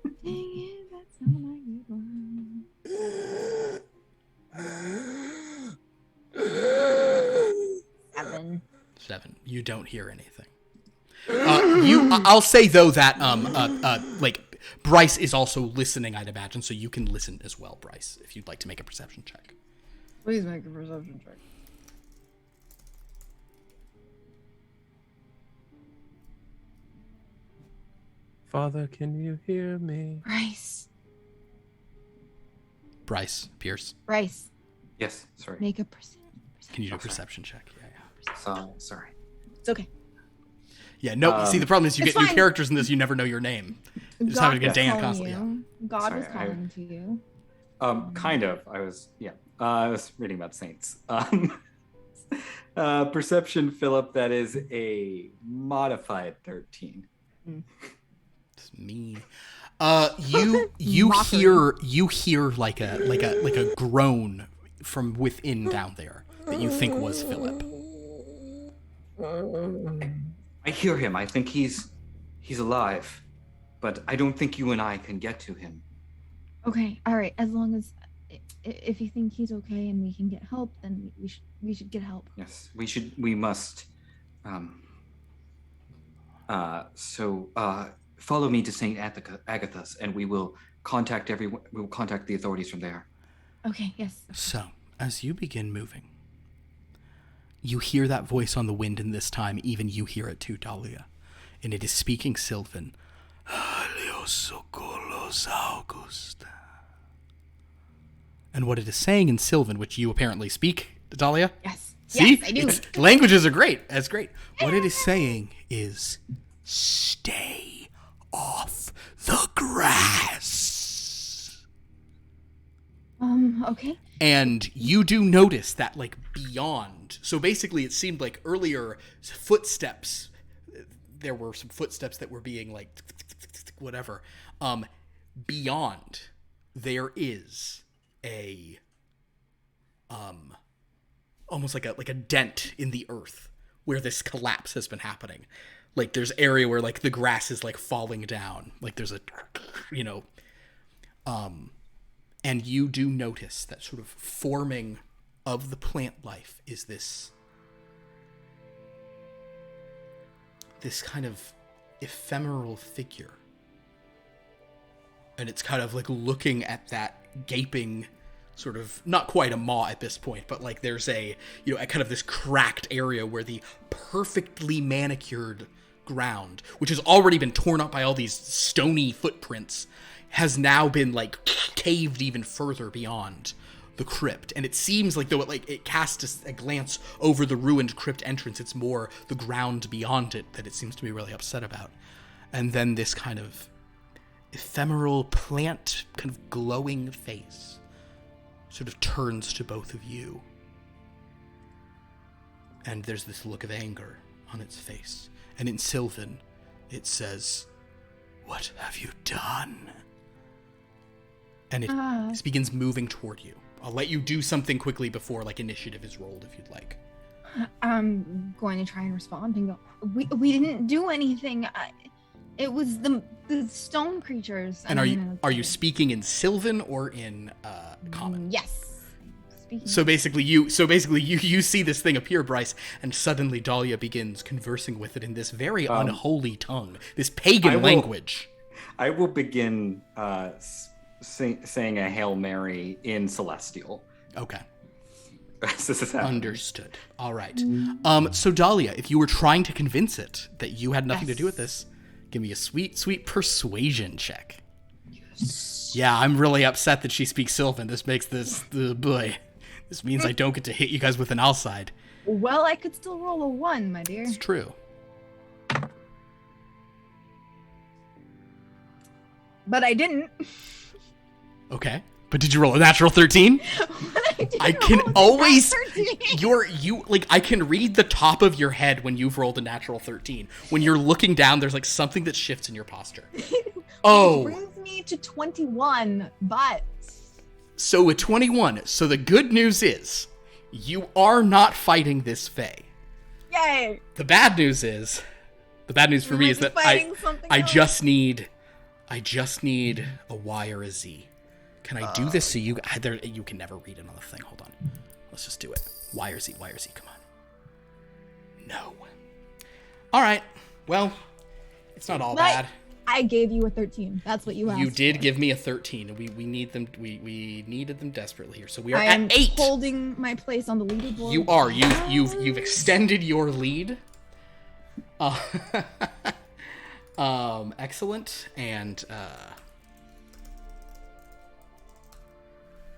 Dang it, that's not my good one. 7. You don't hear anything. I'll say though that like Bryce is also listening, I'd imagine, so you can listen as well, Bryce, if you'd like to make a perception check. Please make a perception check. Father, can you hear me? Bryce, Pierce. Bryce. Yes, sorry. Make a perception. Can you do a perception check? Yeah. Sorry. It's okay. Yeah, no, see, the problem is you get new fine. characters in this, you never know your name. You just have to get dang it constantly. Yeah. God was calling to you. Kind of. I was reading about saints. Perception, Philip, that is a modified 13. It's mean. You hear like a groan from within down there that you think was Philip. I hear him. I think he's alive, but I don't think you and I can get to him. Okay, all right. As long as if you think he's okay and we can get help, then we should get help. Yes, we must. Follow me to Saint Agatha's, and we will contact everyone. We will contact the authorities from there. Okay. Yes. So, as you begin moving, you hear that voice on the wind, and this time even you hear it too, Dahlia. And it is speaking Sylvan. And what it is saying in Sylvan, which you apparently speak, Dahlia? Yes. See? Yes, I do. Languages are great. That's great. What it is saying is, stay off the grass. Okay. And you do notice that, like, beyond... So basically, it seemed like earlier footsteps... There were some footsteps that were being, like, whatever. Beyond, there is a... almost like a dent in the earth where this collapse has been happening. Like, there's area where, like, the grass is, like, falling down. Like, there's a... And you do notice that sort of forming of the plant life is this kind of ephemeral figure. And it's kind of like looking at that gaping sort of, not quite a maw at this point, but like there's a kind of this cracked area where the perfectly manicured ground, which has already been torn up by all these stony footprints, has now been like caved even further beyond the crypt. And it seems like though it casts a glance over the ruined crypt entrance, it's more the ground beyond it that it seems to be really upset about. And then this kind of ephemeral plant kind of glowing face sort of turns to both of you. And there's this look of anger on its face. And in Sylvan, it says, "What have you done?" And it begins moving toward you. I'll let you do something quickly before like initiative is rolled if you'd like. I'm going to try and respond and go, we didn't do anything. It was the stone creatures. And are you speaking in Sylvan or in common? Yes. speaking. So basically you see this thing appear, Bryce, and suddenly Dahlia begins conversing with it in this very unholy tongue, this pagan language. I will begin saying a Hail Mary in Celestial. Okay. This is happening. Understood. All right. So Dahlia, if you were trying to convince it that you had nothing to do with this, give me a sweet, sweet persuasion check. Yes. Yeah, I'm really upset that she speaks Sylvan. This makes this means I don't get to hit you guys with an Alcide. Well, I could still roll a 1, my dear. It's true. But I didn't. Okay. But did you roll a natural 13? I can always I can read the top of your head when you've rolled a natural 13. When you're looking down, there's like something that shifts in your posture. It brings me to 21, but so a 21. So the good news is you are not fighting this Fae. Yay. The bad news for me is that I just need a Y or a Z. Can I do this so you can never read it on the thing? Hold on. Let's just do it. Y or Z, come on. No. All right. Well, it's not all bad. I gave you a 13. That's what you asked. You did for. Give me a 13. We need them. We needed them desperately here. So we are I at am 8. Holding my place on the leaderboard. You are. You've extended your lead. Excellent. And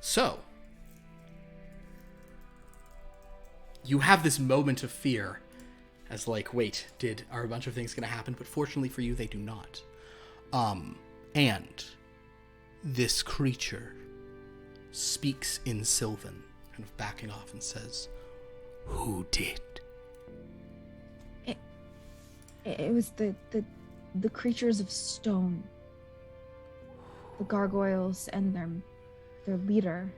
so you have this moment of fear as like, wait, are a bunch of things going to happen? But fortunately for you, they do not. And this creature speaks in Sylvan, kind of backing off and says, "Who did?" It was the creatures of stone. The gargoyles and their leader.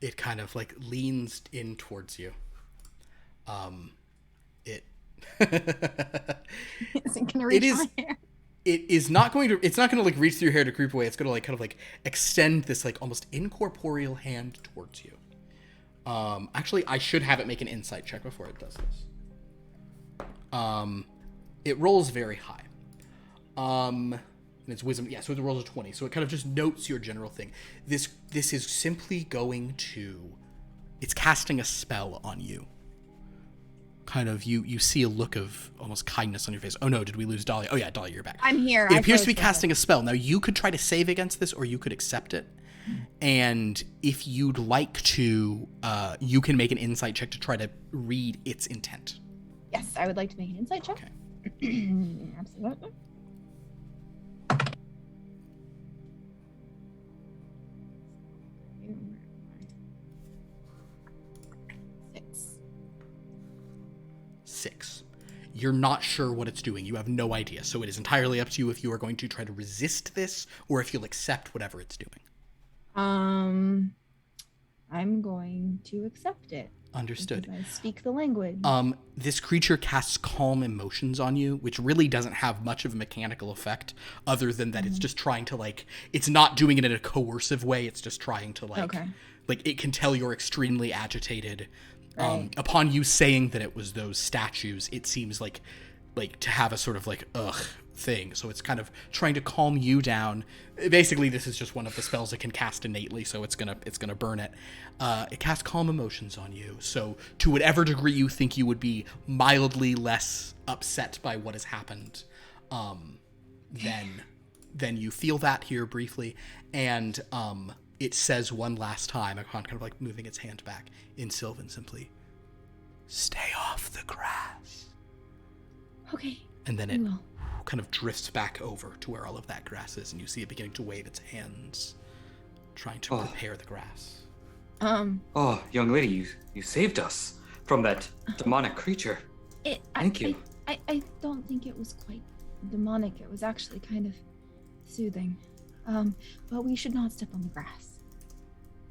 It kind of like leans in towards you. It's not going to like reach through your hair to creep away. It's going to like kind of like extend this like almost incorporeal hand towards you. Actually, I should have it make an insight check before it does this. It rolls very high. And it's wisdom. Yeah, so it rolls a 20. So it kind of just notes your general thing. This is simply going to... It's casting a spell on you. Kind of, you see a look of almost kindness on your face. Oh no, did we lose Dahlia? Oh yeah, Dahlia, you're back. I'm here. It appears to be casting a spell. Now, you could try to save against this, or you could accept it. And if you'd like to, you can make an insight check to try to read its intent. Yes, I would like to make an insight check. Okay. Absolutely. Six. You're not sure what it's doing. You have no idea. So it is entirely up to you if you are going to try to resist this or if you'll accept whatever it's doing. I'm going to accept it. Understood. I speak the language. This creature casts calm emotions on you, which really doesn't have much of a mechanical effect other than that it's just trying to like, it's not doing it in a coercive way. It's just trying to like, like it can tell you're extremely agitated. Right. Upon you saying that it was those statues, it seems like to have a sort of like thing. So it's kind of trying to calm you down. Basically, this is just one of the spells it can cast innately, so it's gonna burn it. It casts calm emotions on you. So to whatever degree you think you would be mildly less upset by what has happened, then you feel that here briefly, and it says one last time, upon kind of like moving its hand back in Sylvan, simply, "Stay off the grass." Okay. And then it kind of drifts back over to where all of that grass is, and you see it beginning to wave its hands, trying to prepare the grass. Oh, young lady, you saved us from that demonic creature. Thank you. I don't think it was quite demonic. It was actually kind of soothing. But we should not step on the grass.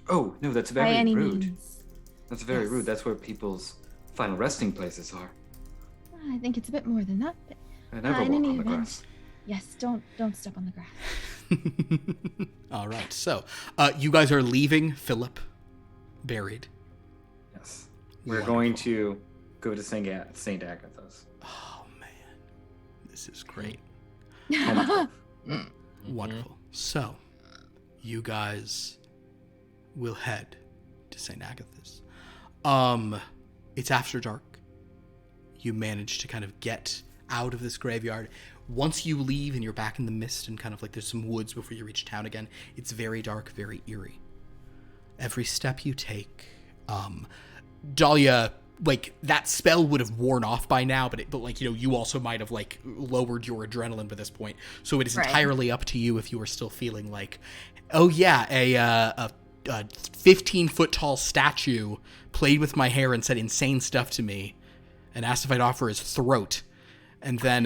Oh, no, that's very By any rude. means. That's very rude. That's where people's final resting places are. I think it's a bit more than that. But, I never in walk any on the event, grass. yes, don't step on the grass. All right. So, you guys are leaving Philip buried. Yes. We're Wonderful. going to go to St. Agatha's. Oh man, this is great. Wonderful. So, you guys will head to St. Agatha's. It's after dark. You manage to kind of get out of this graveyard. Once you leave and you're back in the mist and kind of like there's some woods before you reach town again, it's very dark, very eerie. Every step you take, Dahlia, like that spell would have worn off by now, but like, you know, you also might have like lowered your adrenaline by this point. So it is entirely up to you if you are still feeling like, oh yeah, a 15-foot tall statue played with my hair and said insane stuff to me and asked if I'd offer his throat. And then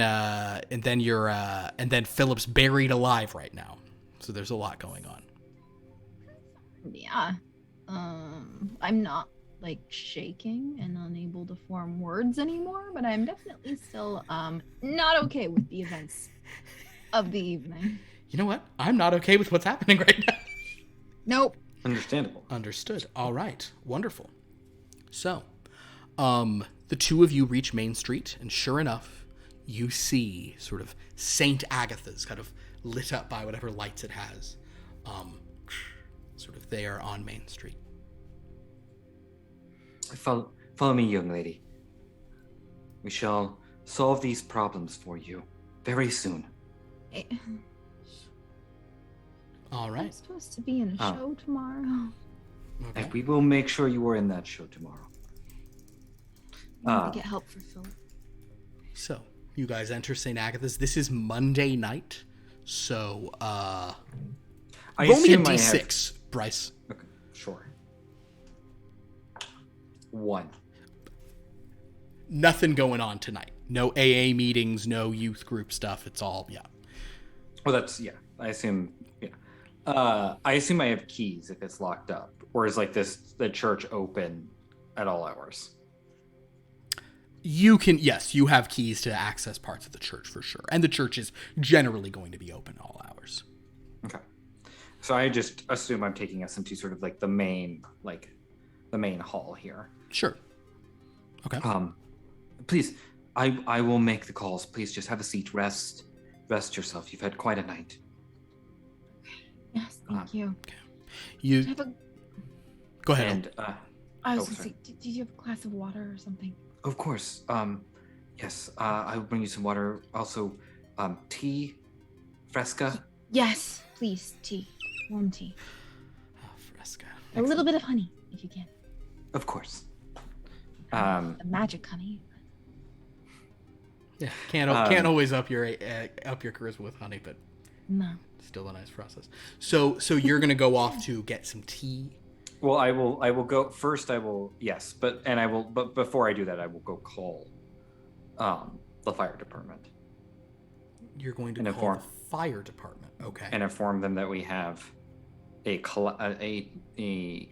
Philip's buried alive right now. So there's a lot going on. Yeah. I'm not like shaking and unable to form words anymore, but I'm definitely still not okay with the events of the evening. You know what? I'm not okay with what's happening right now. Nope. Understandable. Understood. All right. Wonderful. So, the two of you reach Main Street, and sure enough, you see sort of St. Agatha's kind of lit up by whatever lights it has. Sort of there on Main Street. Follow me, young lady. We shall solve these problems for you very soon. All I'm right. supposed to be in a show tomorrow. Okay. And we will make sure you are in that show tomorrow. I need to get help for Philip. So, you guys enter St. Agatha's. This is Monday night. So, I roll me a assume I d6, Bryce. Okay, sure. 1. Nothing going on tonight. No AA meetings, no youth group stuff. It's all, yeah. Well, that's, yeah. I assume, yeah. I assume I have keys if it's locked up. Or is like the church open at all hours? You can, yes, you have keys to access parts of the church for sure. And the church is generally going to be open all hours. Okay. So I just assume I'm taking us into sort of like the main hall here. Sure. Okay. Please, I will make the calls. Please just have a seat, rest yourself. You've had quite a night. Yes, thank you. You go ahead. And I was Oh, gonna sorry. say, did you have a glass of water or something? of course, yes, I will bring you some water. Also, tea, fresca. Yes, please, tea. Warm tea. Oh, fresca. A little bit of honey, if you can. Of course. The magic honey. Yeah, can't always up your charisma with honey, but No. still a nice process. So you're gonna go off to get some tea. Well, I will go first. But before I do that, I will go call, the fire department You're going to And call inform- the fire department. Okay. and inform them that we have a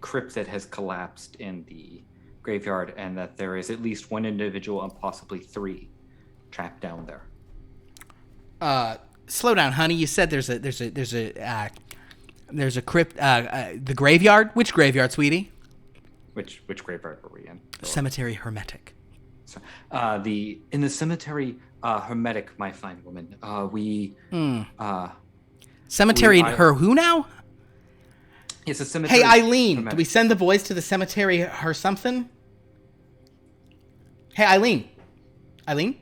crypt that has collapsed in the graveyard, and that there is at least one individual and possibly 3 trapped down there. Slow down, honey. You said there's a crypt. The graveyard. Which graveyard, sweetie? Which graveyard were we in? Cemetery Hermetic. So, in the cemetery hermetic, my fine woman. Cemetery. I- Her who now? It's a cemetery. Hey, Eileen. hermetic. Do we send the boys to the cemetery? Her something? Hey, Eileen. Eileen.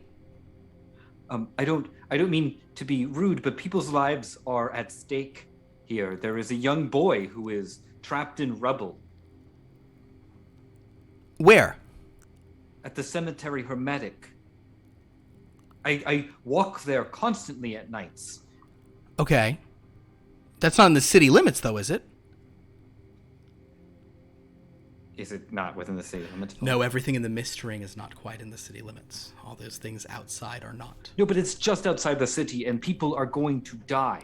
I don't mean to be rude, but people's lives are at stake here. There is a young boy who is trapped in rubble Where? at the cemetery hermetic. I walk there constantly at nights. Okay. That's not in the city limits, though, is it? Is it not within the city limits? No, everything in the mist ring is not quite in the city limits. All those things outside are not. No, but it's just outside the city, and people are going to die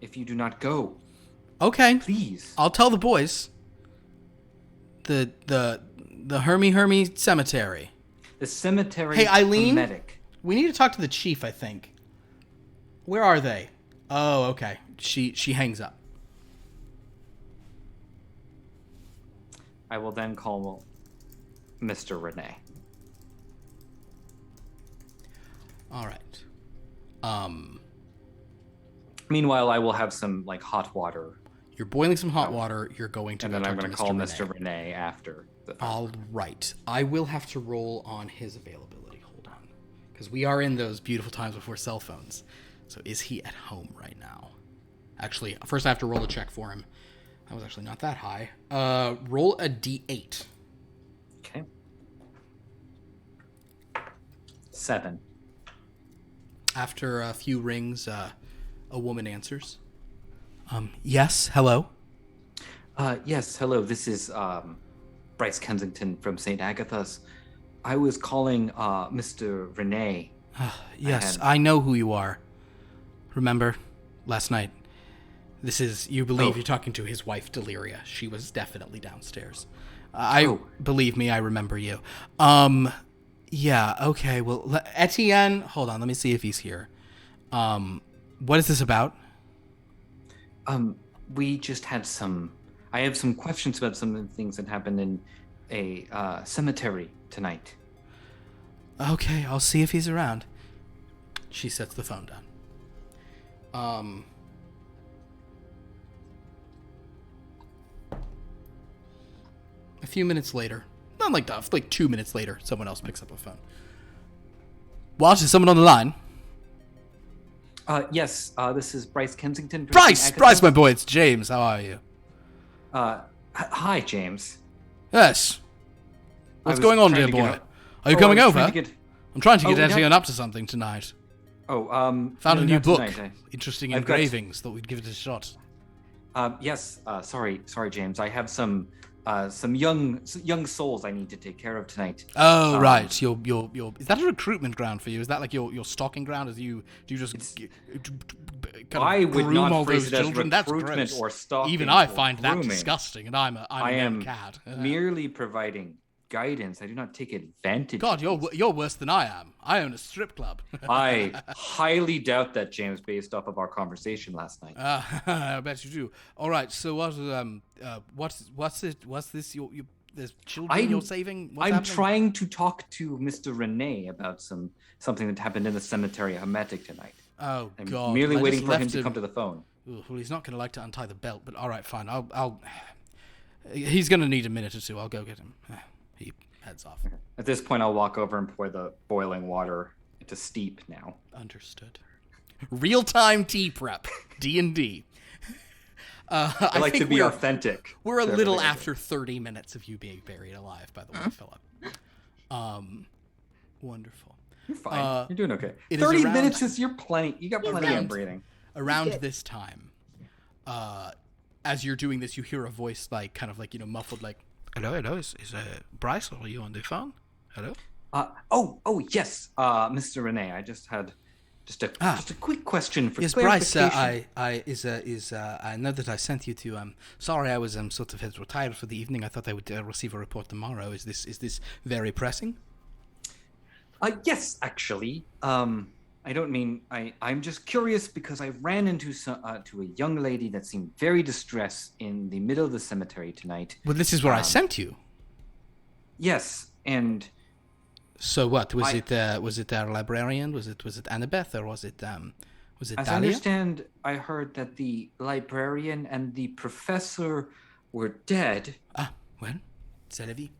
if you do not go. Okay. Please. I'll tell the boys. The Hermy Cemetery. The The cemetery. Hey, Eileen? Medic. We need to talk to the chief, I think. Where are they? Oh, okay. She hangs up. I will then call Mr. Renee. All right. Meanwhile, I will have some like hot water, You're boiling some hot water. You're going to and go then I'm talk going to to call Mr. Mr. Renee after. All right. I will have to roll on his availability. Hold on. Because we are in those beautiful times before cell phones. So is he at home right now? Actually, first I have to roll a check for him. That was actually not that high. Roll a d8. Okay. 7. After a few rings, a woman answers. Yes, hello? Yes, hello. This is Bryce Kensington from St. Agatha's. I was calling Mr. Renee. Yes, I know who you are. Remember, last night. This is, you believe you're talking to his wife, Dahlia. She was definitely downstairs. Believe me, I remember you. Yeah, okay, well, Etienne, hold on, let me see if he's here. What is this about? We just had I have some questions about some of the things that happened in a cemetery tonight. Okay, I'll see if he's around. She sets the phone down. A few minutes later, not like that, like 2 minutes later, someone else picks up a phone. What? Is someone on the line? Yes, this is Bryce Kensington. From Bryce, my boy, it's James. How are you? Hi, James. Yes. What's going on, dear boy? Are you coming over? I'm trying to get Etienne up to something tonight. Found a new book. Interesting engravings. Thought we'd give it a shot. Yes. Sorry, James. I have some young souls I need to take care of tonight. Oh, right. Your is that a recruitment ground for you? Is that like your stalking ground? Do you just I would groom not all phrase those it as children? That's recruitment gross. or stalking. Even I or find grooming. that disgusting, and I'm a young cat. Merely providing guidance. I do not take advantage. God, you're worse than I am. I own a strip club. I highly doubt that, James, based off of our conversation last night. I bet you do. All right. So what's this? There's children you're saving. What's I'm happening? trying to talk to Mr. Renee about something that happened in the cemetery Hermetic tonight. Oh I'm God! merely waiting for him to come to the phone. Ooh, well, he's not going to like to untie the belt, but all right, fine. I'll. He's going to need a minute or two. I'll go get him. He heads off. At this point, I'll walk over and pour the boiling water into steep now. Understood. Real-time tea prep. D&D. I like to be authentic. We're a little after 30 minutes of you being buried alive, by the way, Philip. Wonderful. You're fine. You're doing okay. 30 minutes is your plenty. You got plenty of breathing. Around this time, as you're doing this, you hear a voice like kind of like, muffled, like, hello, is Bryce, are you on the phone? Hello? Yes, Mr. Renee. I just had just a quick question for clarification. Yes, Bryce, I know that I sent you to, sorry I was sort of retired for the evening. I thought I would receive a report tomorrow. Is this very pressing? Yes, actually. I don't mean, I'm just curious because I ran into to a young lady that seemed very distressed in the middle of the cemetery tonight. Well, this is where I sent you. Yes, and so what was it? Was it our librarian? Was it Annabeth, or was it Dahlia? As I understand, I heard that the librarian and the professor were dead. Well, c'est la vie.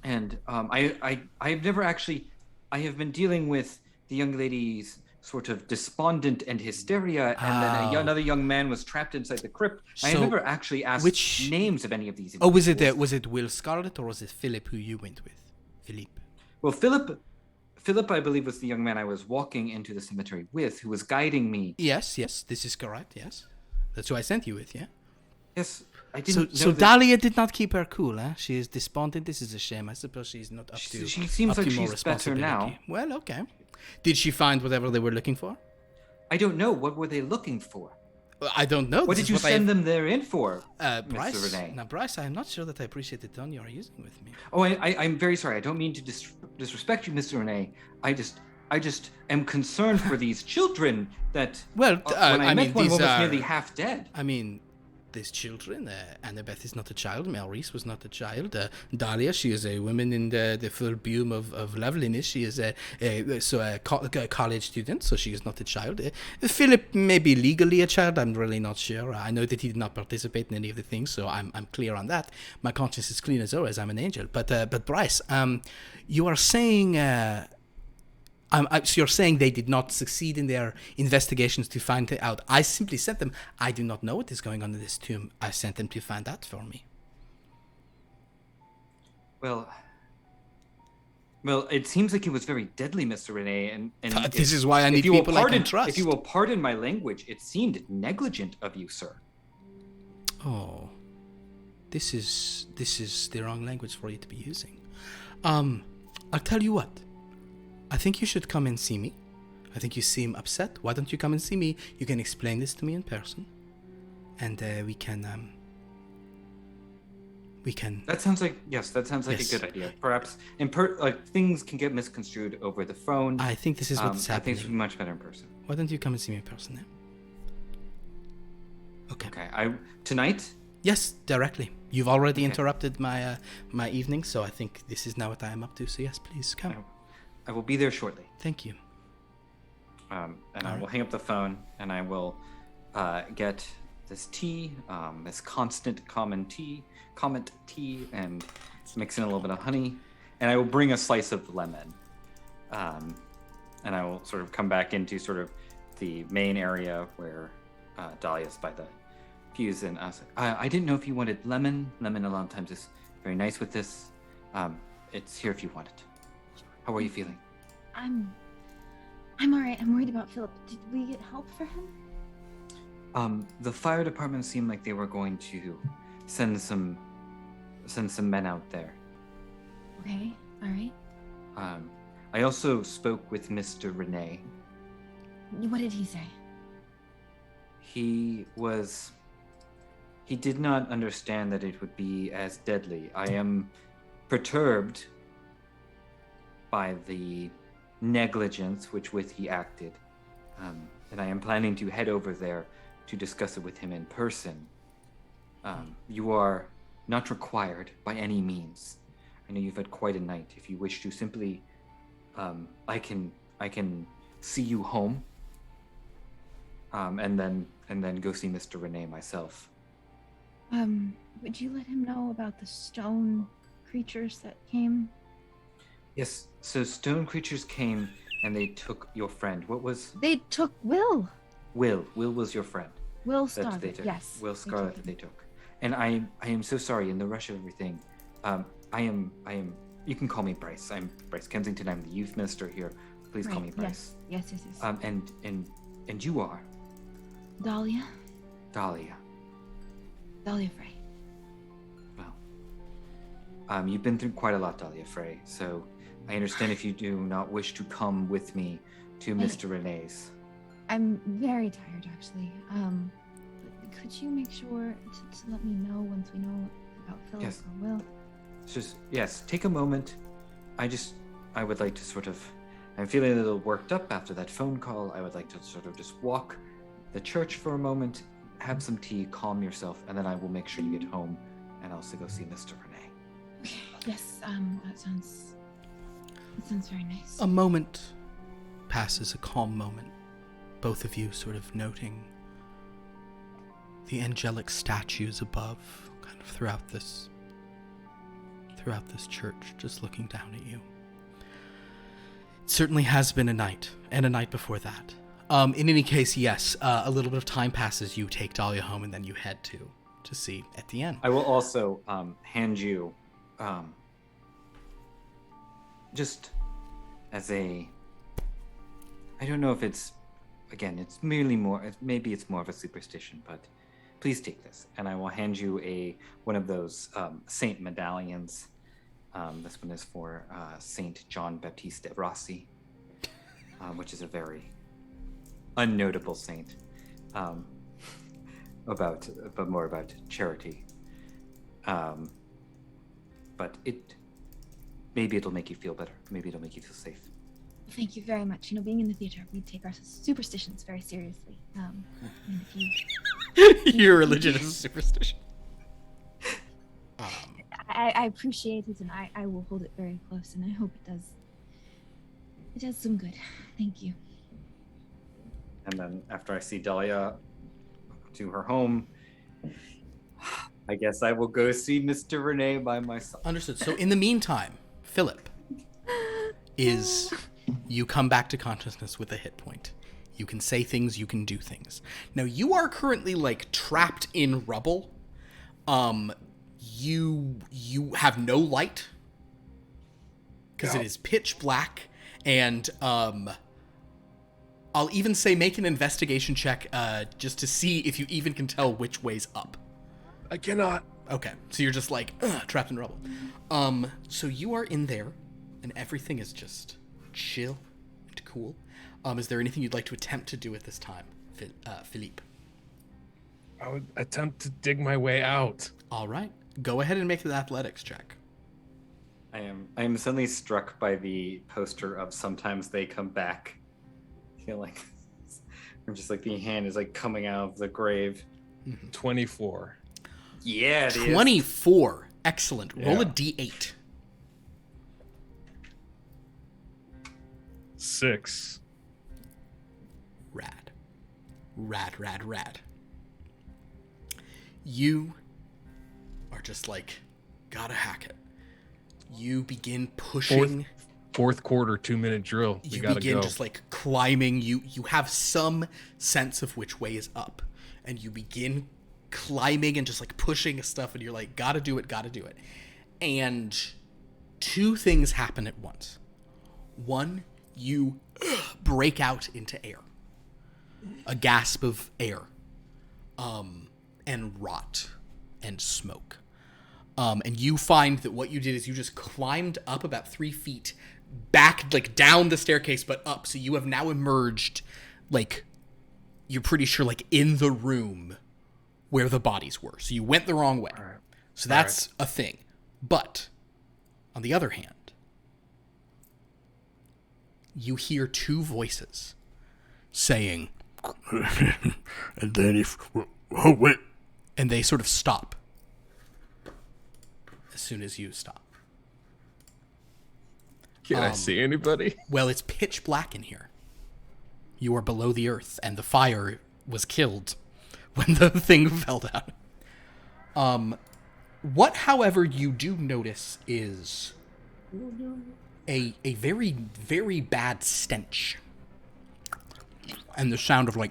And I've never actually. I have been dealing with the young lady's sort of despondent and hysteria, and then another young man was trapped inside the crypt. So I have never actually asked names of any of these individuals. Was it Will Scarlet, or was it Philip who you went with? Philippe. Well, Philip, I believe, was the young man I was walking into the cemetery with, who was guiding me. Yes, this is correct. Yes, that's who I sent you with. Yeah. Yes, I didn't. So Dahlia did not keep her cool, huh? She is despondent. This is a shame. I suppose she's not up to. She seems like she's better now. Well, okay. Did she find whatever they were looking for? I don't know. What were they looking for? I don't know. What did you send them there in for, Bryce? Mr. Renee? Now, Bryce, I am not sure that I appreciate the tone you are using with me. Oh, I'm very sorry. I don't mean to disrespect you, Mr. Renee. I just am concerned for these children that. Well, when I met one these was nearly half dead. I mean, these children. Annabeth is not a child. Maurice was not a child. Dahlia, she is a woman in the full bloom of loveliness. She is a college student, so she is not a child. Philip may be legally a child. I'm really not sure. I know that he did not participate in any of the things, so I'm clear on that. My conscience is clean as always. I'm an angel. But Bryce, you are saying. So you're saying they did not succeed in their investigations to find it out. I simply sent them. I do not know what is going on in this tomb. I sent them to find out for me. Well, it seems like it was very deadly, Mr. Renee, and this is why I need people I can trust. If you will pardon my language, it seemed negligent of you, sir. Oh, this is the wrong language for you to be using. I'll tell you what. I think you should come and see me. I think you seem upset. Why don't you come and see me? You can explain this to me in person, and we can. That sounds like yes. That sounds like a good idea. Perhaps things can get misconstrued over the phone. I think this is what's happening. I think it's much better in person. Why don't you come and see me in person then? Okay. Okay. Tonight? Yes, directly. You've already interrupted my my evening, so I think this is now what I am up to. So yes, please come. I will be there shortly. Thank you. And I will hang up the phone, and I will get this tea, this common tea, and mix in a little bit of honey, and I will bring a slice of lemon. And I will sort of come back into sort of the main area where Dahlia's by the fuse, and I was like, I didn't know if you wanted lemon. Lemon a lot of times is very nice with this. It's here if you want it. How are you feeling? I'm all right. I'm worried about Philip. Did we get help for him? The fire department seemed like they were going to send some men out there. Okay. All right. I also spoke with Mr. Renee. What did he say? He did not understand that it would be as deadly. I am perturbed by the negligence with which he acted. And I am planning to head over there to discuss it with him in person. You are not required by any means. I know you've had quite a night. If you wish to simply, I can see you home, and then go see Mr. Renee myself. Would you let him know about the stone creatures that came? Yes, so stone creatures came and they took your friend. What was... They took Will. Will was your friend. Will Scarlet, yes. Will Scarlet that they took. And I am so sorry in the rush of everything. I am, you can call me Bryce. I'm Bryce Kensington. I'm the youth minister here. Please call me Bryce. Yes. And you are? Dahlia. Dahlia. Dahlia Frey. Well, you've been through quite a lot, Dahlia Frey, so I understand if you do not wish to come with me to Mr. Renee's. I'm very tired, actually. Could you make sure to let me know once we know about Philip or Will? Yes, take a moment. I would like to I'm feeling a little worked up after that phone call. I would like to sort of just walk the church for a moment, have some tea, calm yourself, and then I will make sure you get home and also go see Mr. Renee. Okay. Yes, that sounds very nice. A moment passes, a calm moment. Both of you sort of noting the angelic statues above, kind of throughout this church, just looking down at you. It certainly has been a night, and a night before that. In any case, yes, a little bit of time passes. You take Dahlia home, and then you head to see Etienne. I will also hand you, just as a, I don't know if it's, again, it's merely more, maybe it's more of a superstition, but please take this. And I will hand you one of those saint medallions. This one is for Saint John Baptiste de Rossi, which is a very unnotable saint. more about charity. But maybe it'll make you feel better. Maybe it'll make you feel safe. Thank you very much. Being in the theater, we take our superstitions very seriously. And if you... Your religion is a superstition. I appreciate it, and I will hold it very close, and I hope it does some good. Thank you. And then after I see Dahlia to her home, I guess I will go see Mr. Renee by myself. Understood. So in the meantime, Philip, you come back to consciousness with a hit point. You can say things, you can do things. Now, you are currently, trapped in rubble. You have no light, because it is pitch black, and, I'll even say make an investigation check, just to see if you even can tell which way's up. I cannot. Okay, so you're just trapped in rubble. So you are in there, and everything is just chill and cool. Is there anything you'd like to attempt to do at this time, Philippe? I would attempt to dig my way out. All right, go ahead and make the athletics check. I am suddenly struck by the poster of Sometimes They Come Back. I feel like I'm just the hand is coming out of the grave. 24. Yeah, it 24. Excellent. Roll a d8. 6. Rad. You are just gotta hack it. You begin pushing. Fourth quarter, 2-minute drill. You begin just climbing. You have some sense of which way is up, and you begin climbing and just pushing stuff, and you're gotta do it. And two things happen at once. One, you break out into air, a gasp of air, and rot and smoke. And you find that what you did is you just climbed up about 3 feet, back down the staircase, but up. So you have now emerged, you're pretty sure in the room where the bodies were. So you went the wrong way. Right. So that's a thing. But on the other hand, you hear two voices saying, and then wait. And they sort of stop as soon as you stop. Can I see anybody? Well, it's pitch black in here. You are below the earth, and the fire was killed when the thing fell down. What, however, you do notice is a very, very bad stench. And the sound of hey.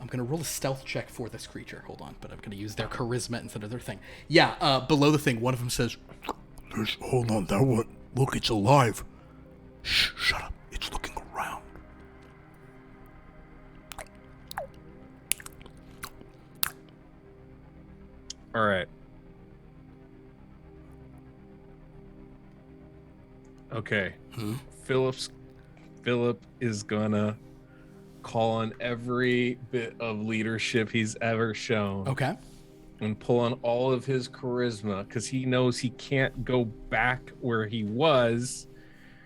I'm going to roll a stealth check for this creature. Hold on, but I'm going to use their charisma instead of their thing. Yeah, below the thing, one of them says, hold on, that one, look, it's alive. Shh, shut up, it's looking around. All right. Okay. Philip is gonna call on every bit of leadership he's ever shown. Okay. And pull on all of his charisma, because he knows he can't go back where he was.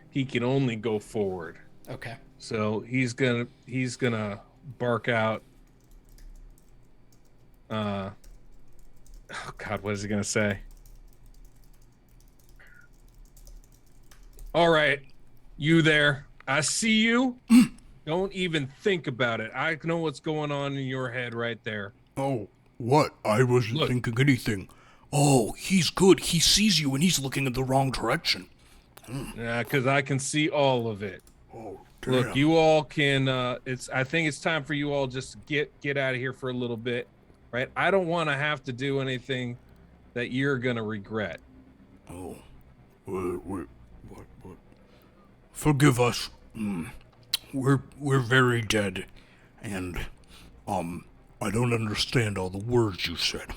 He can only go forward. Okay. So he's gonna bark out. Oh God, what is he gonna say? All right, you there? I see you. Don't even think about it. I know what's going on in your head right there. Oh, what? I wasn't thinking anything. Oh, he's good. He sees you and he's looking in the wrong direction. Yeah, because I can see all of it. Oh, damn. Look, you all can. I think it's time for you all just to get out of here for a little bit, right? I don't want to have to do anything that you're gonna regret. Oh, what? Forgive us. We're very dead, and I don't understand all the words you said.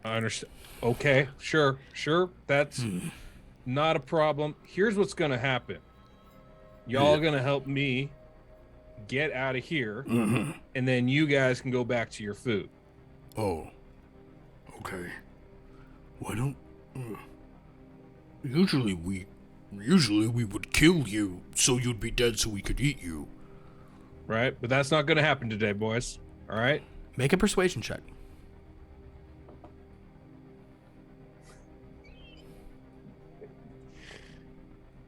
I understand. Okay, sure. That's not a problem. Here's what's gonna happen. Y'all Yeah. gonna help me get out of here, Mm-hmm. and then you guys can go back to your food. Oh. Okay. Why don't... Usually we would kill you so you'd be dead so we could eat you. Right? But that's not gonna happen today, boys. All right? Make a persuasion check.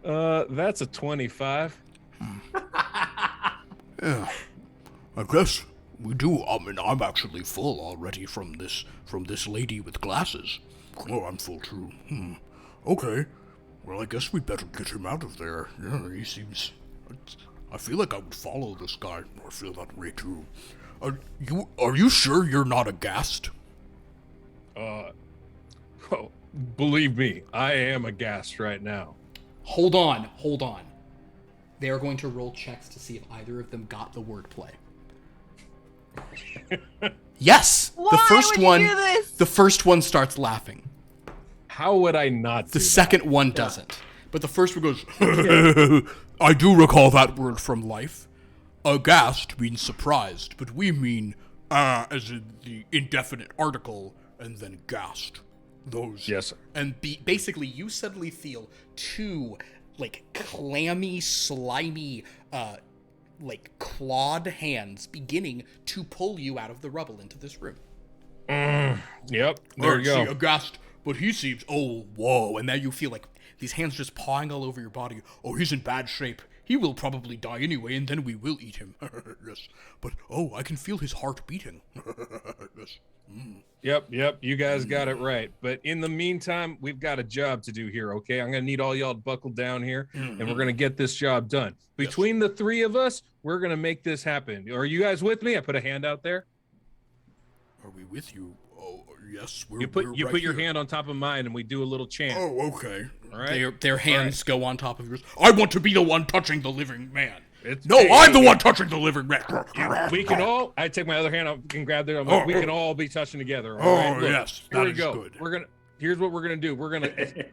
That's a 25. Yeah. I guess we do. I mean, I'm actually full already from this lady with glasses. Oh, I'm full too. Okay. Well, I guess we better get him out of there. Yeah, he seems... I feel like I would follow this guy. I feel that way too. Are you sure you're not aghast? Oh, believe me, I am aghast right now. Hold on. They are going to roll checks to see if either of them got the wordplay. Yes. Why would you do this? The first one starts laughing. How would I not do The that? second one doesn't. But the first one goes, I do recall that word from life. Aghast means surprised, but we mean as in the indefinite article, and then ghast. Those. Yes, sir. and basically you suddenly feel two, like, clammy, slimy, like, clawed hands beginning to pull you out of the rubble into this room. Yep. There Or, you go. See, aghast, but he seems... Oh, Whoa, and now you feel like these hands just pawing all over your body. oh, he's in bad shape. He will probably die anyway, and then we will eat him. Yes. But, oh, I can feel his heart beating. Yes. Yep. You guys got it right. But in the meantime, we've got a job to do here, okay? I'm going to need all y'all to buckle down here, and we're going to get this job done. Between the three of us, we're going to make this happen. Are you guys with me? I put a hand out there. Are we with you? Oh, yes. You put your hand on top of mine, and we do a little chant. Oh, okay. All right? Their hands go on top of yours. I want to be the one touching the living man. It's- No, hey, I'm the one touching the living man. We can all... I take my other hand, I can grab there. We can all be touching together. All Oh, right? Look, yes, Here that we is go. good. Here's what we're going to do. We're going to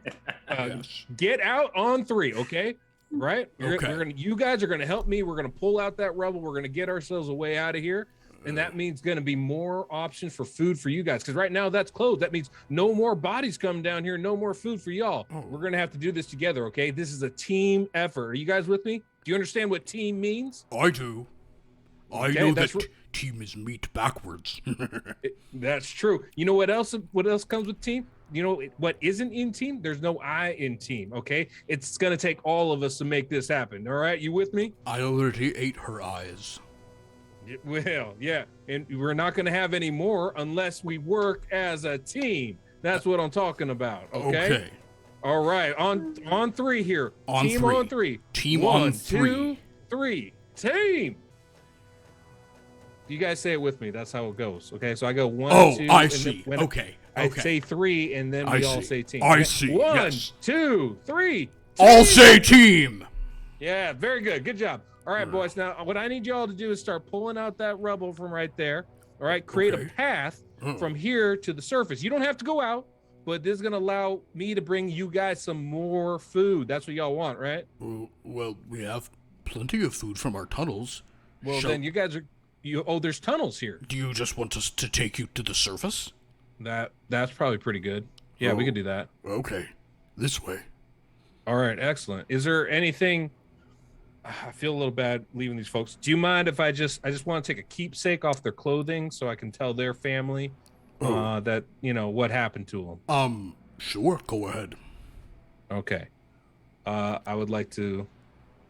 Yes. get out on 3, okay? Right? Okay. You guys are going to help me. We're going to pull out that rubble. We're going to get ourselves a way out of here. And that means going to be more options for food for you guys. Because right now that's closed. That means no more bodies come down here. No more food for y'all. Oh. We're going to have to do this together, okay? This is a team effort. Are you guys with me? Do you understand what team means? I do. I Okay, know that's that team is meat backwards. That's true. You know what else? What else comes with team? You know what isn't in team? There's no I in team. Okay, it's gonna take all of us to make this happen. All right, you with me? I already ate her eyes. Well, yeah, and we're not gonna have any more unless we work as a team. That's what I'm talking about. Okay. All right. On 3 here. On team 3. on 3. Team 1, on 3. 2, 3. Team. You guys say it with me. That's how it goes. Okay, so I go 1, Oh, 2. I and see. then Okay. I Okay. say 3, and then we I all see. say team. I Okay? see, 1, yes. 2, 3. All team! say team. Yeah, very good. Good job. All right, boys. Now, what I need y'all to do is start pulling out that rubble from right there. All right, create a Okay. path Oh. from here to the surface. You don't have to go out, but this is going to allow me to bring you guys some more food. That's what y'all want, right? Well, we have plenty of food from our tunnels. Well, Shall- then you guys are... there's tunnels here. Do you just want us to take you to the surface? That's probably pretty good. Yeah, we Oh. could do that. Okay. This way. All right, excellent. Is there anything... I feel a little bad leaving these folks. Do you mind if I just want to take a keepsake off their clothing so I can tell their family that, what happened to them? Sure. Go ahead. Okay. I would like to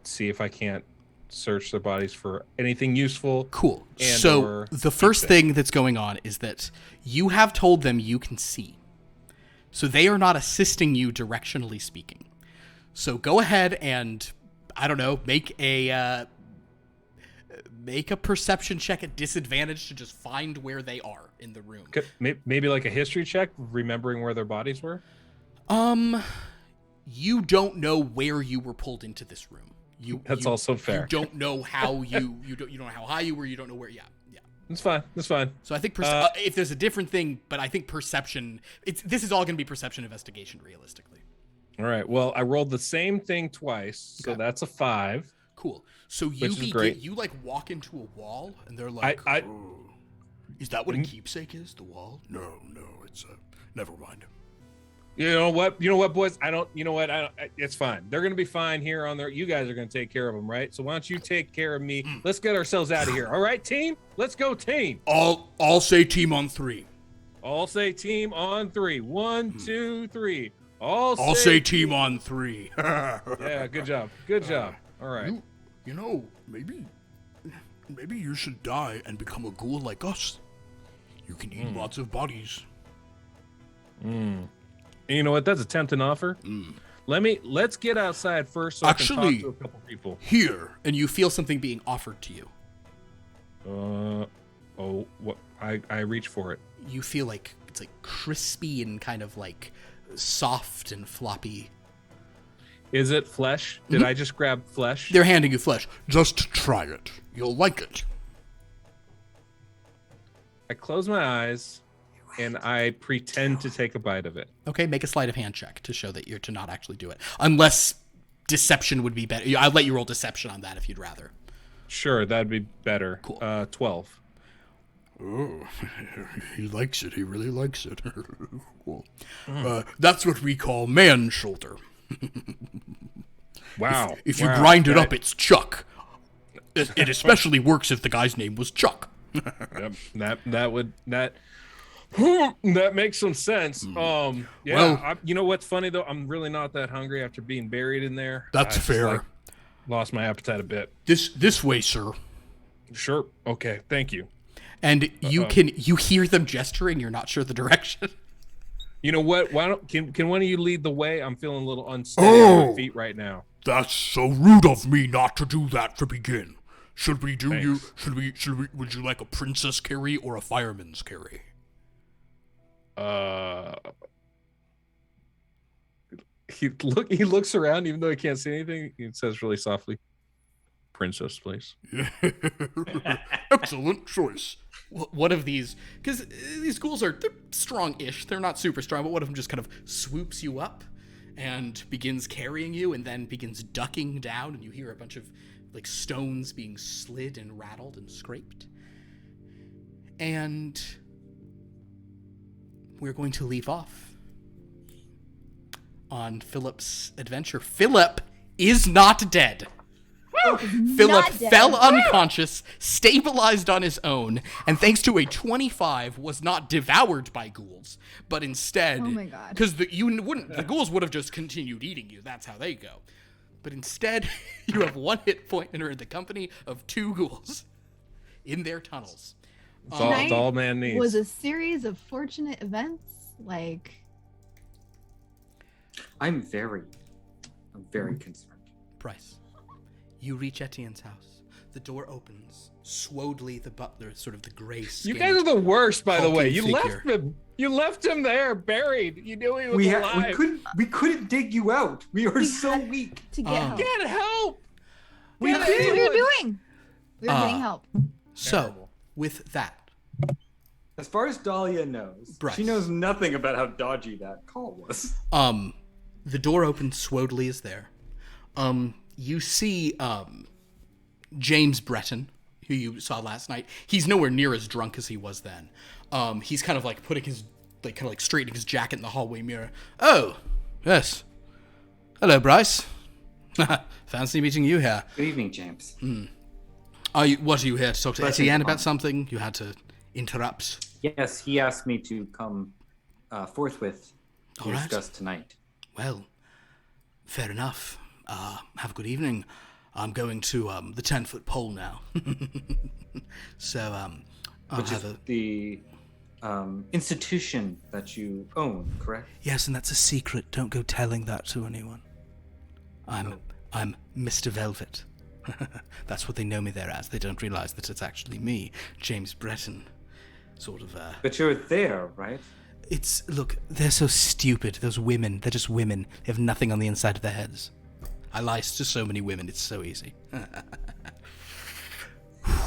see if I can't search their bodies for anything useful. Cool. And So or the first keepsake. thing that's going on is that you have told them you can see. So they are not assisting you directionally speaking. So go ahead and, I don't know, make a perception check at disadvantage to just find where they are in the room. Maybe like a history check, remembering where their bodies were? You don't know where you were pulled into this room. That's also fair. You don't know how you don't know how high you were. You don't know where. Yeah. That's fine. That's fine. So I think if there's a different thing, but I think perception. This is all going to be perception investigation, realistically. All right. Well, I rolled the same thing twice, so Okay. that's a 5. Cool. So Which is great. you like walk into a wall, and they're like, Oh, is that what a keepsake is? The wall? No, it's never mind. You know what, boys? It's fine. They're going to be fine here on their. You guys are going to take care of them, right? So why don't you take care of me? Let's get ourselves out of here. All right, team? Let's go, team. I'll say team on 3. I'll say team on 3. 1, 2, 3. I'll say team on 3. Yeah, good job. Good job. All right. You know, maybe you should die and become a ghoul like us. You can eat lots of bodies. And you know what? That's a tempting offer. Let's get outside first so I can talk to a couple people. Here. and you feel something being offered to you. What? I reach for it. You feel like it's like crispy and kind of like soft and floppy. Is it flesh? Did I just grab flesh? They're handing you flesh. Just try it. You'll like it. I close my eyes and I pretend to take a bite of it. Okay, make a sleight of hand check to show that you're to not actually do it. Unless deception would be better. I'll let you roll deception on that if you'd rather. Sure, that'd be better. Cool. 12. Oh, he likes it. He really likes it. Cool. That's what we call man shoulder. Wow. If you grind it up, it's Chuck. It especially works if the guy's name was Chuck. Yep, that makes some sense. Yeah. Well, you know what's funny though? I'm really not that hungry after being buried in there. That's fair. Lost my appetite a bit. This way, sir. Sure. Okay. Thank you. And you hear them gesturing. You're not sure the direction. You know what? Why don't can one of you lead the way? I'm feeling a little unsteady on my feet right now. That's so rude of me not to do that to begin. Should we do Thanks. would you like a princess carry or a fireman's carry? He looks around even though he can't see anything. He says really softly, "Princess, please." Excellent choice. One of these, because these ghouls they're strong-ish. They're not super strong, but one of them just kind of swoops you up and begins carrying you, and then begins ducking down, and you hear a bunch of like stones being slid and rattled and scraped. And we're going to leave off on Philip's adventure. Philip is not dead. Philip fell unconscious, stabilized on his own, and thanks to a 25, was not devoured by ghouls, but instead, Oh my God. because the ghouls would have just continued eating you. That's how they go. But instead, you have 1 hit point and are in the company of 2 ghouls in their tunnels. It's all man needs. Was a series of fortunate events. Like, I'm very concerned. Bryce, you reach Etienne's house. The door opens. Swodley, the butler, sort of the gray skin. You guys are the worst, by the way. You hulking left him. You left him there, buried. You knew he was alive. We couldn't dig you out. We are so weak. to get help. Get help. We That's what we were doing. We were getting help. So, Terrible. with that, As far as Dahlia knows, Bryce. she knows nothing about how dodgy that call was. the door opens. Swodley is there. You see, James Breton, who you saw last night. He's nowhere near as drunk as he was then. He's kind of like putting his, straightening his jacket in the hallway mirror. Oh, yes. Hello, Bryce. Fancy meeting you here. Good evening, James. What are you here to talk to Pleasure Etienne to about come. something? You had to interrupt. Yes, he asked me to come forthwith to All right. discuss tonight. Well, fair enough. Have a good evening. I'm going to the 10-foot pole now. So I'll Which have is a... the institution that you own, correct? Yes, and that's a secret. Don't go telling that to anyone. I'm Mr. Velvet. That's what they know me there as. They don't realize that it's actually me, James Breton. Sort of, But you're there, right? Look, they're so stupid. Those women, they're just women. They have nothing on the inside of their heads. I lie to so many women, it's so easy.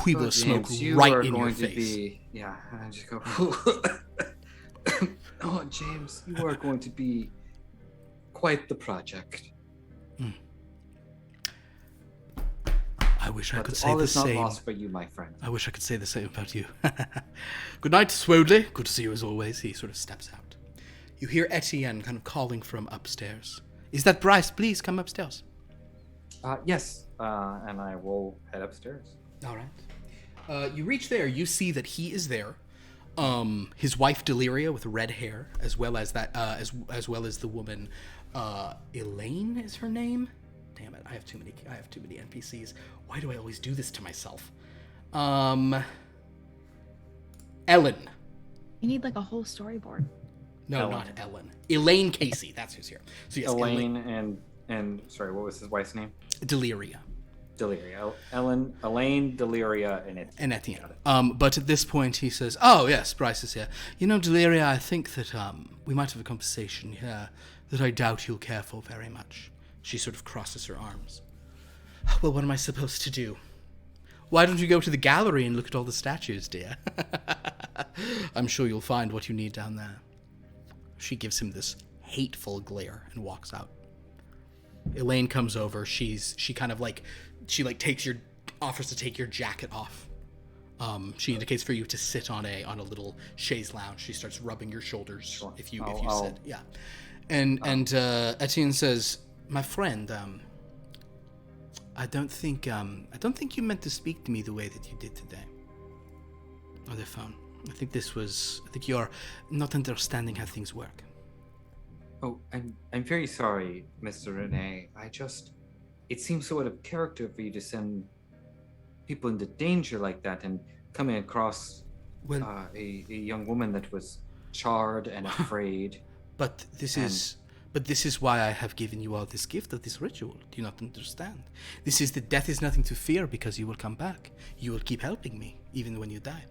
We will smoke James, you right are in your going to face. be, yeah, I just go, oh, James, you are going to be quite the project. wish I But could say all the is not same. lost for you, my friend. I wish I could say the same about you. Good night, Swodley. Good to see you as always. He sort of steps out. You hear Etienne kind of calling from upstairs. Is that Bryce? Please come upstairs. Yes, and I will head upstairs. All right. You reach there. You see that he is there. His wife Dahlia with red hair, as well as that, as well as the woman, Elaine is her name. Damn it! I have too many NPCs. Why do I always do this to myself? Ellen. You need like a whole storyboard. No, Ellen. not Ellen. Elaine Casey. That's who's here. So yes, Elaine and sorry, what was his wife's name? Dahlia. Deliria. Elaine, Deliria, and Etienne. But at this point he says, "Oh yes, Bryce is here. You know, Deliria, I think that we might have a conversation here that I doubt you'll care for very much." She sort of crosses her arms. Well, what am I supposed to do? Why don't you go to the gallery and look at all the statues, dear? I'm sure you'll find what you need down there. She gives him this hateful glare and walks out. Elaine comes over. She offers to take your jacket off. She indicates for you to sit on a little chaise lounge. She starts rubbing your shoulders. Sure. if you sit. Yeah. And Etienne says, "My friend, I don't think you meant to speak to me the way that you did today on the phone. I think you're not understanding how things work." Oh, I'm very sorry, Mr. Rene. It seems so out of character for you to send people into danger like that, and coming across a young woman that was charred and afraid. But this is why I have given you all this gift of this ritual. Do you not understand? This is that death is nothing to fear because you will come back. You will keep helping me even when you die.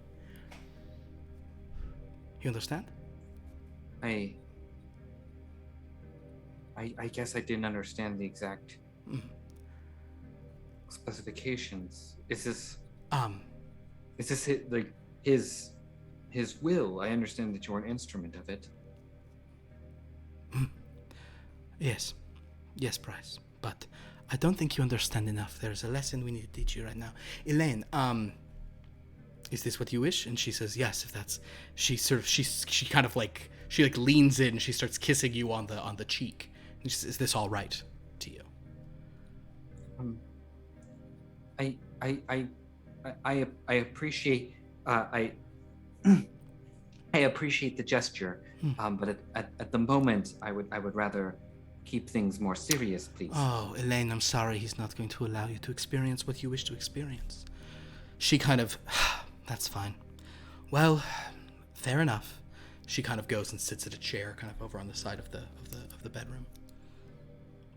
You understand? I guess I didn't understand the exact specifications. Is this his will? I understand that you're an instrument of it. Yes, Bryce. But I don't think you understand enough. There's a lesson we need to teach you right now. Elaine, is this what you wish? And she says yes. If that's, she leans in. She starts kissing you on the cheek. And she says, "Is this all right to you?" I appreciate I appreciate the gesture, but at the moment I would rather keep things more serious, please. Oh, Elaine, I'm sorry. He's not going to allow you to experience what you wish to experience. She kind of, that's fine. Well, fair enough. She kind of goes and sits at a chair, kind of over on the side of the bedroom.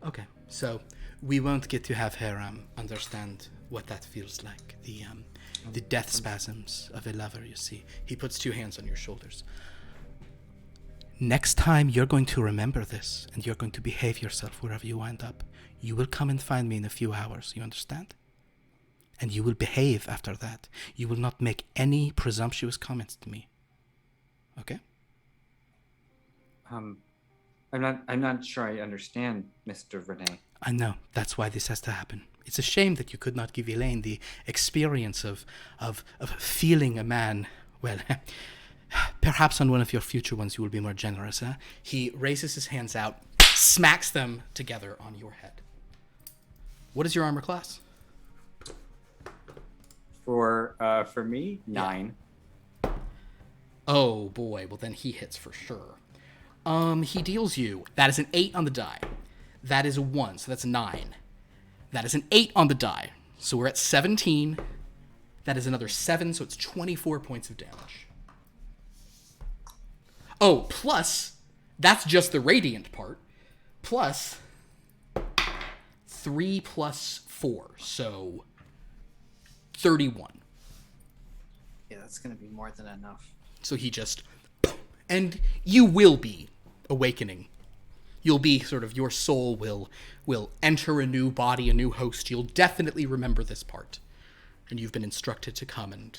Okay, so we won't get to have her understand what that feels like. The death spasms of a lover, you see. He puts two hands on your shoulders. Next time you're going to remember this, and you're going to behave yourself wherever you wind up. You will come and find me in a few hours, you understand? And you will behave after that. You will not make any presumptuous comments to me. Okay? I'm not sure I understand, Mr. Rene. I know. That's why this has to happen. It's a shame that you could not give Elaine the experience of feeling a man. Well, perhaps on one of your future ones you will be more generous, huh? He raises his hands out, smacks them together on your head. What is your armor class? For me, 9. Oh boy, well then he hits for sure. He deals you. That is an 8 on the die. That is a 1, so that's 9. That is an 8 on the die, so we're at 17. That is another 7, so it's 24 points of damage. Oh, plus, that's just the radiant part, plus 3 plus 4, so 31. Yeah, that's gonna be more than enough. So he just... And you will be awakening. You'll be sort of, your soul will enter a new body, a new host. You'll definitely remember this part. And you've been instructed to come and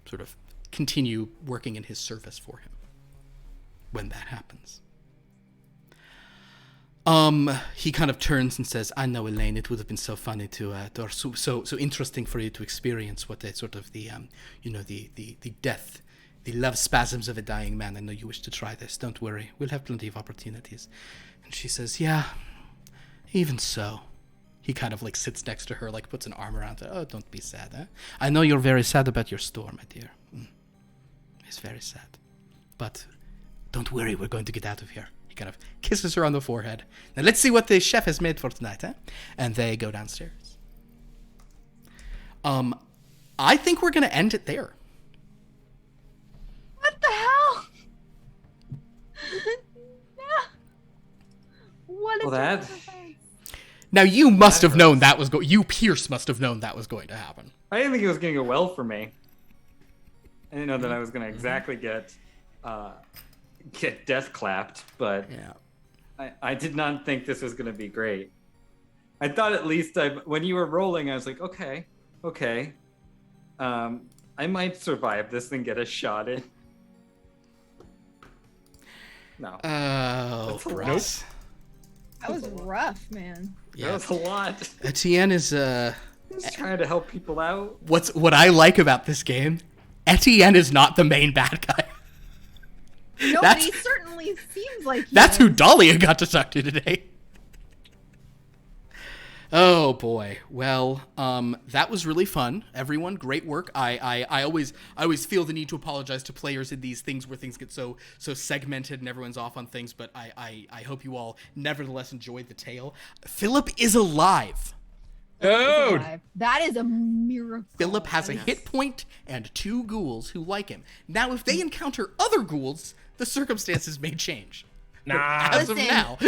sort of continue working in his service for him when that happens. He kind of turns and says, "I know, Elaine. It would have been so funny to, or so interesting for you to experience what the sort of the death, the love spasms of a dying man. I know you wish to try this. Don't worry. We'll have plenty of opportunities." And she says, "Yeah, even so." He kind of like sits next to her, like puts an arm around her. "Oh, don't be sad, huh? I know you're very sad about your store, my dear. It's very sad. But don't worry, we're going to get out of here." Kind of kisses her on the forehead. "Now let's see what the chef has made for tonight, huh?" And they go downstairs. I think we're gonna end it there. What the hell? What a Well, that- sacrifice. Now you must have known that was you Pierce must have known that was going to happen. I didn't think it was going to go well for me. I didn't know that I was going to exactly get death clapped, but Yeah. I did not think this was going to be great. I thought at least when you were rolling, I was like, okay. I might survive this and get a shot in. No. Oh, That's a lot. gross. That was rough, man. That Yeah. was a lot. Etienne is Just trying to help people out. what I like about this game. Etienne is not the main bad guy. No, That's- but he certainly seems like he That's is. who Dahlia got to talk to today. Oh boy. Well, that was really fun. Everyone, great work. I always feel the need to apologize to players in these things where things get so segmented and everyone's off on things, but I hope you all nevertheless enjoyed the tale. Philip is alive. Dude. That is a miracle. Philip has a That is- hit point and 2 ghouls who like him. Now, if they encounter other ghouls, the circumstances may change. Nah. As of Listen. now.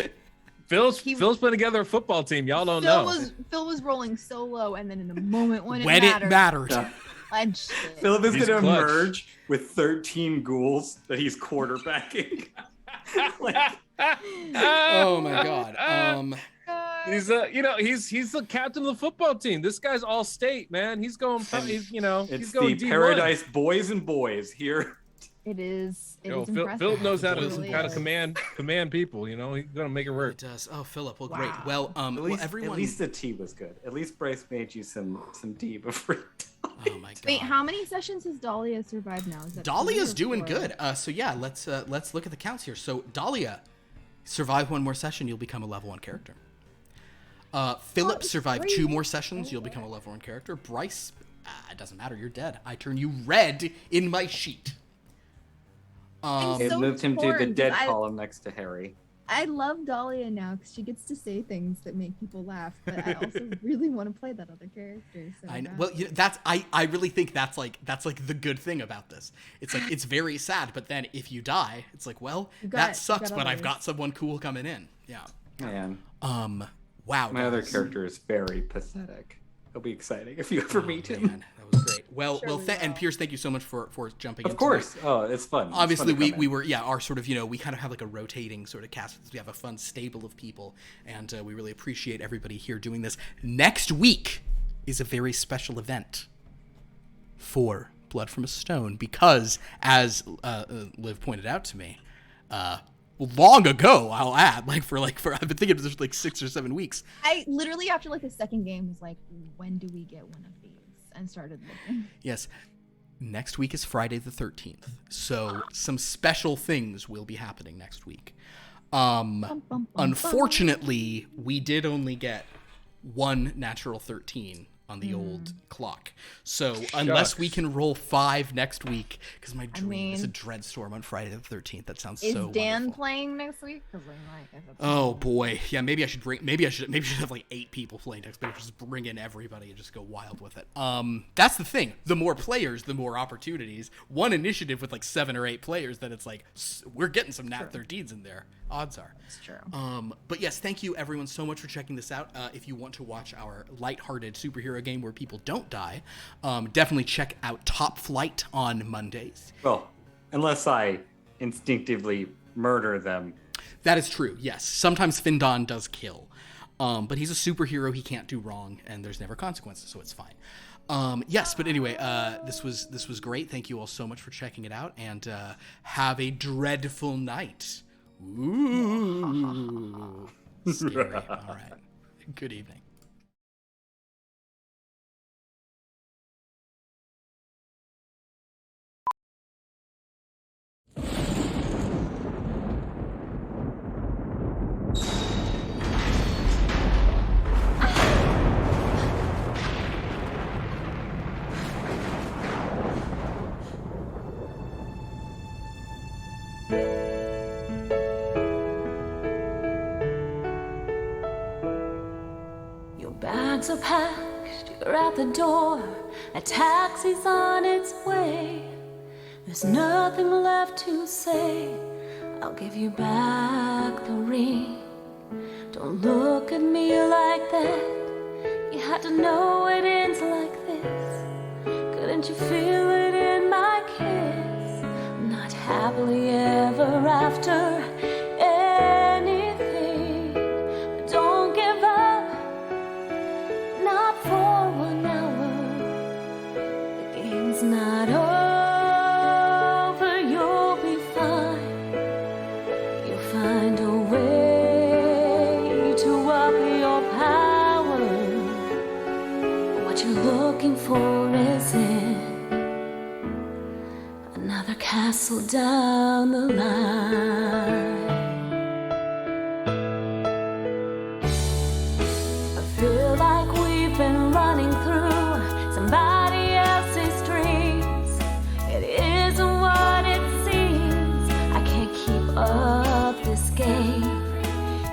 Phil's put together a football team. Y'all don't Phil know. Phil was rolling so low, and then in the moment when When it mattered, Yeah. I just, Philip is He's going to clutch. emerge with 13 ghouls that he's quarterbacking. Like, Oh my god. He's he's the captain of the football team. This guy's all state, man. He's going. He's it's he's going the D1. Paradise Boys and Boys here. it is. It Yo, is Phil, impressive. Philip knows how It really to is. command people. You know, he's gonna make it It work. does. Oh, Philip. Well, great. Wow. Well, At least the tea was good. At least Bryce made you some tea before. Oh my god. Wait, how many sessions has Dahlia survived now? Is that Dahlia's 3 or doing 4? good. So yeah, let's look at the counts here. So Dahlia, survive 1 more session, you'll become a level 1 character. Philip, it's survive great. 2 more sessions, you'll become a level 1 character. Bryce, it doesn't matter, you're dead. I turn you red in my sheet. I'm It so moved him to the torn, dead 'cause column next to Harry. I love Dahlia now because she gets to say things that make people laugh, but I also really want to play that other character. So I know. bad. Well, that's I really think that's like the good thing about this. It's like it's very sad, but then if you die, it's like, well, You that got sucks, but I've others. got someone cool coming in. Yeah. Man, Wow. my other guys. character is very pathetic. It'll be exciting if you ever meet him. Man, that was great. Well, Sure we and will. Pierce, thank you so much for jumping in. Of course. Oh, it's fun. It's Obviously, fun to come we in. were our sort of we kind of have like a rotating sort of cast. We have a fun stable of people, and we really appreciate everybody here doing this. Next week is a very special event for Blood from a Stone because, as Liv pointed out to me, long ago, I'll add, for I've been thinking of this for like 6 or 7 weeks. I literally after like the second game was like, when do we get one of these? And started looking. Yes. Next week is Friday the 13th. So some special things will be happening next week. Bum, bum, bum, Unfortunately, we did only get 1 natural 13 on the old clock. So unless we can roll 5 next week, because my dream is a mean- Dreadstorm on Friday the 13th. That sounds Is so Dan wonderful. playing next week? 'Cause we might get the- Oh boy, yeah. Maybe I should have like 8 people playing next. Maybe just bring in everybody and just go wild with it. That's the thing. The more players, the more opportunities. One initiative with like 7 or 8 players, then it's like we're getting some nat 13s in there. Odds are. It's true. But yes, thank you everyone so much for checking this out. If you want to watch our lighthearted superhero game where people don't die, definitely check out Top Flight on Mondays. Well, unless I instinctively murder them. That is true, yes. Sometimes Findon does kill. But he's a superhero, he can't do wrong, and there's never consequences, so it's fine. Yes, but anyway, this was great. Thank you all so much for checking it out, and have a dreadful night. Ooh. Scary. All right. Good evening. Bags are packed, you're at the door. A taxi's on its way. There's nothing left to say. I'll give you back the ring. Don't look at me like that. You had to know it ends like this. Couldn't you feel it in my kiss? I'm not happily ever after anything. But don't give up. Not for 1 hour. The game's not over. You'll be fine. You'll find a way to up your power. What you're looking for is in another castle down the line. I feel like we've been running through somebody else's dreams. It isn't what it seems. I can't keep up this game.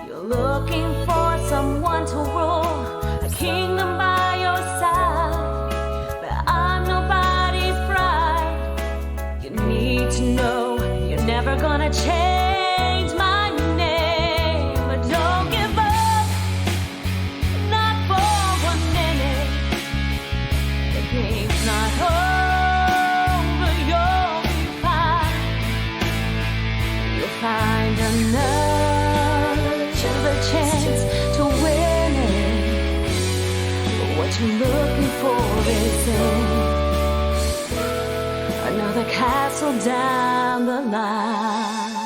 You're looking for someone to rule, a kingdom by your side. But I'm nobody's bride. You need to know you're never gonna change my name. But don't give up. Not for 1 minute. The game's not over. You'll be fine. You'll find another chance to win it. But what you're looking for is in another castle down the line.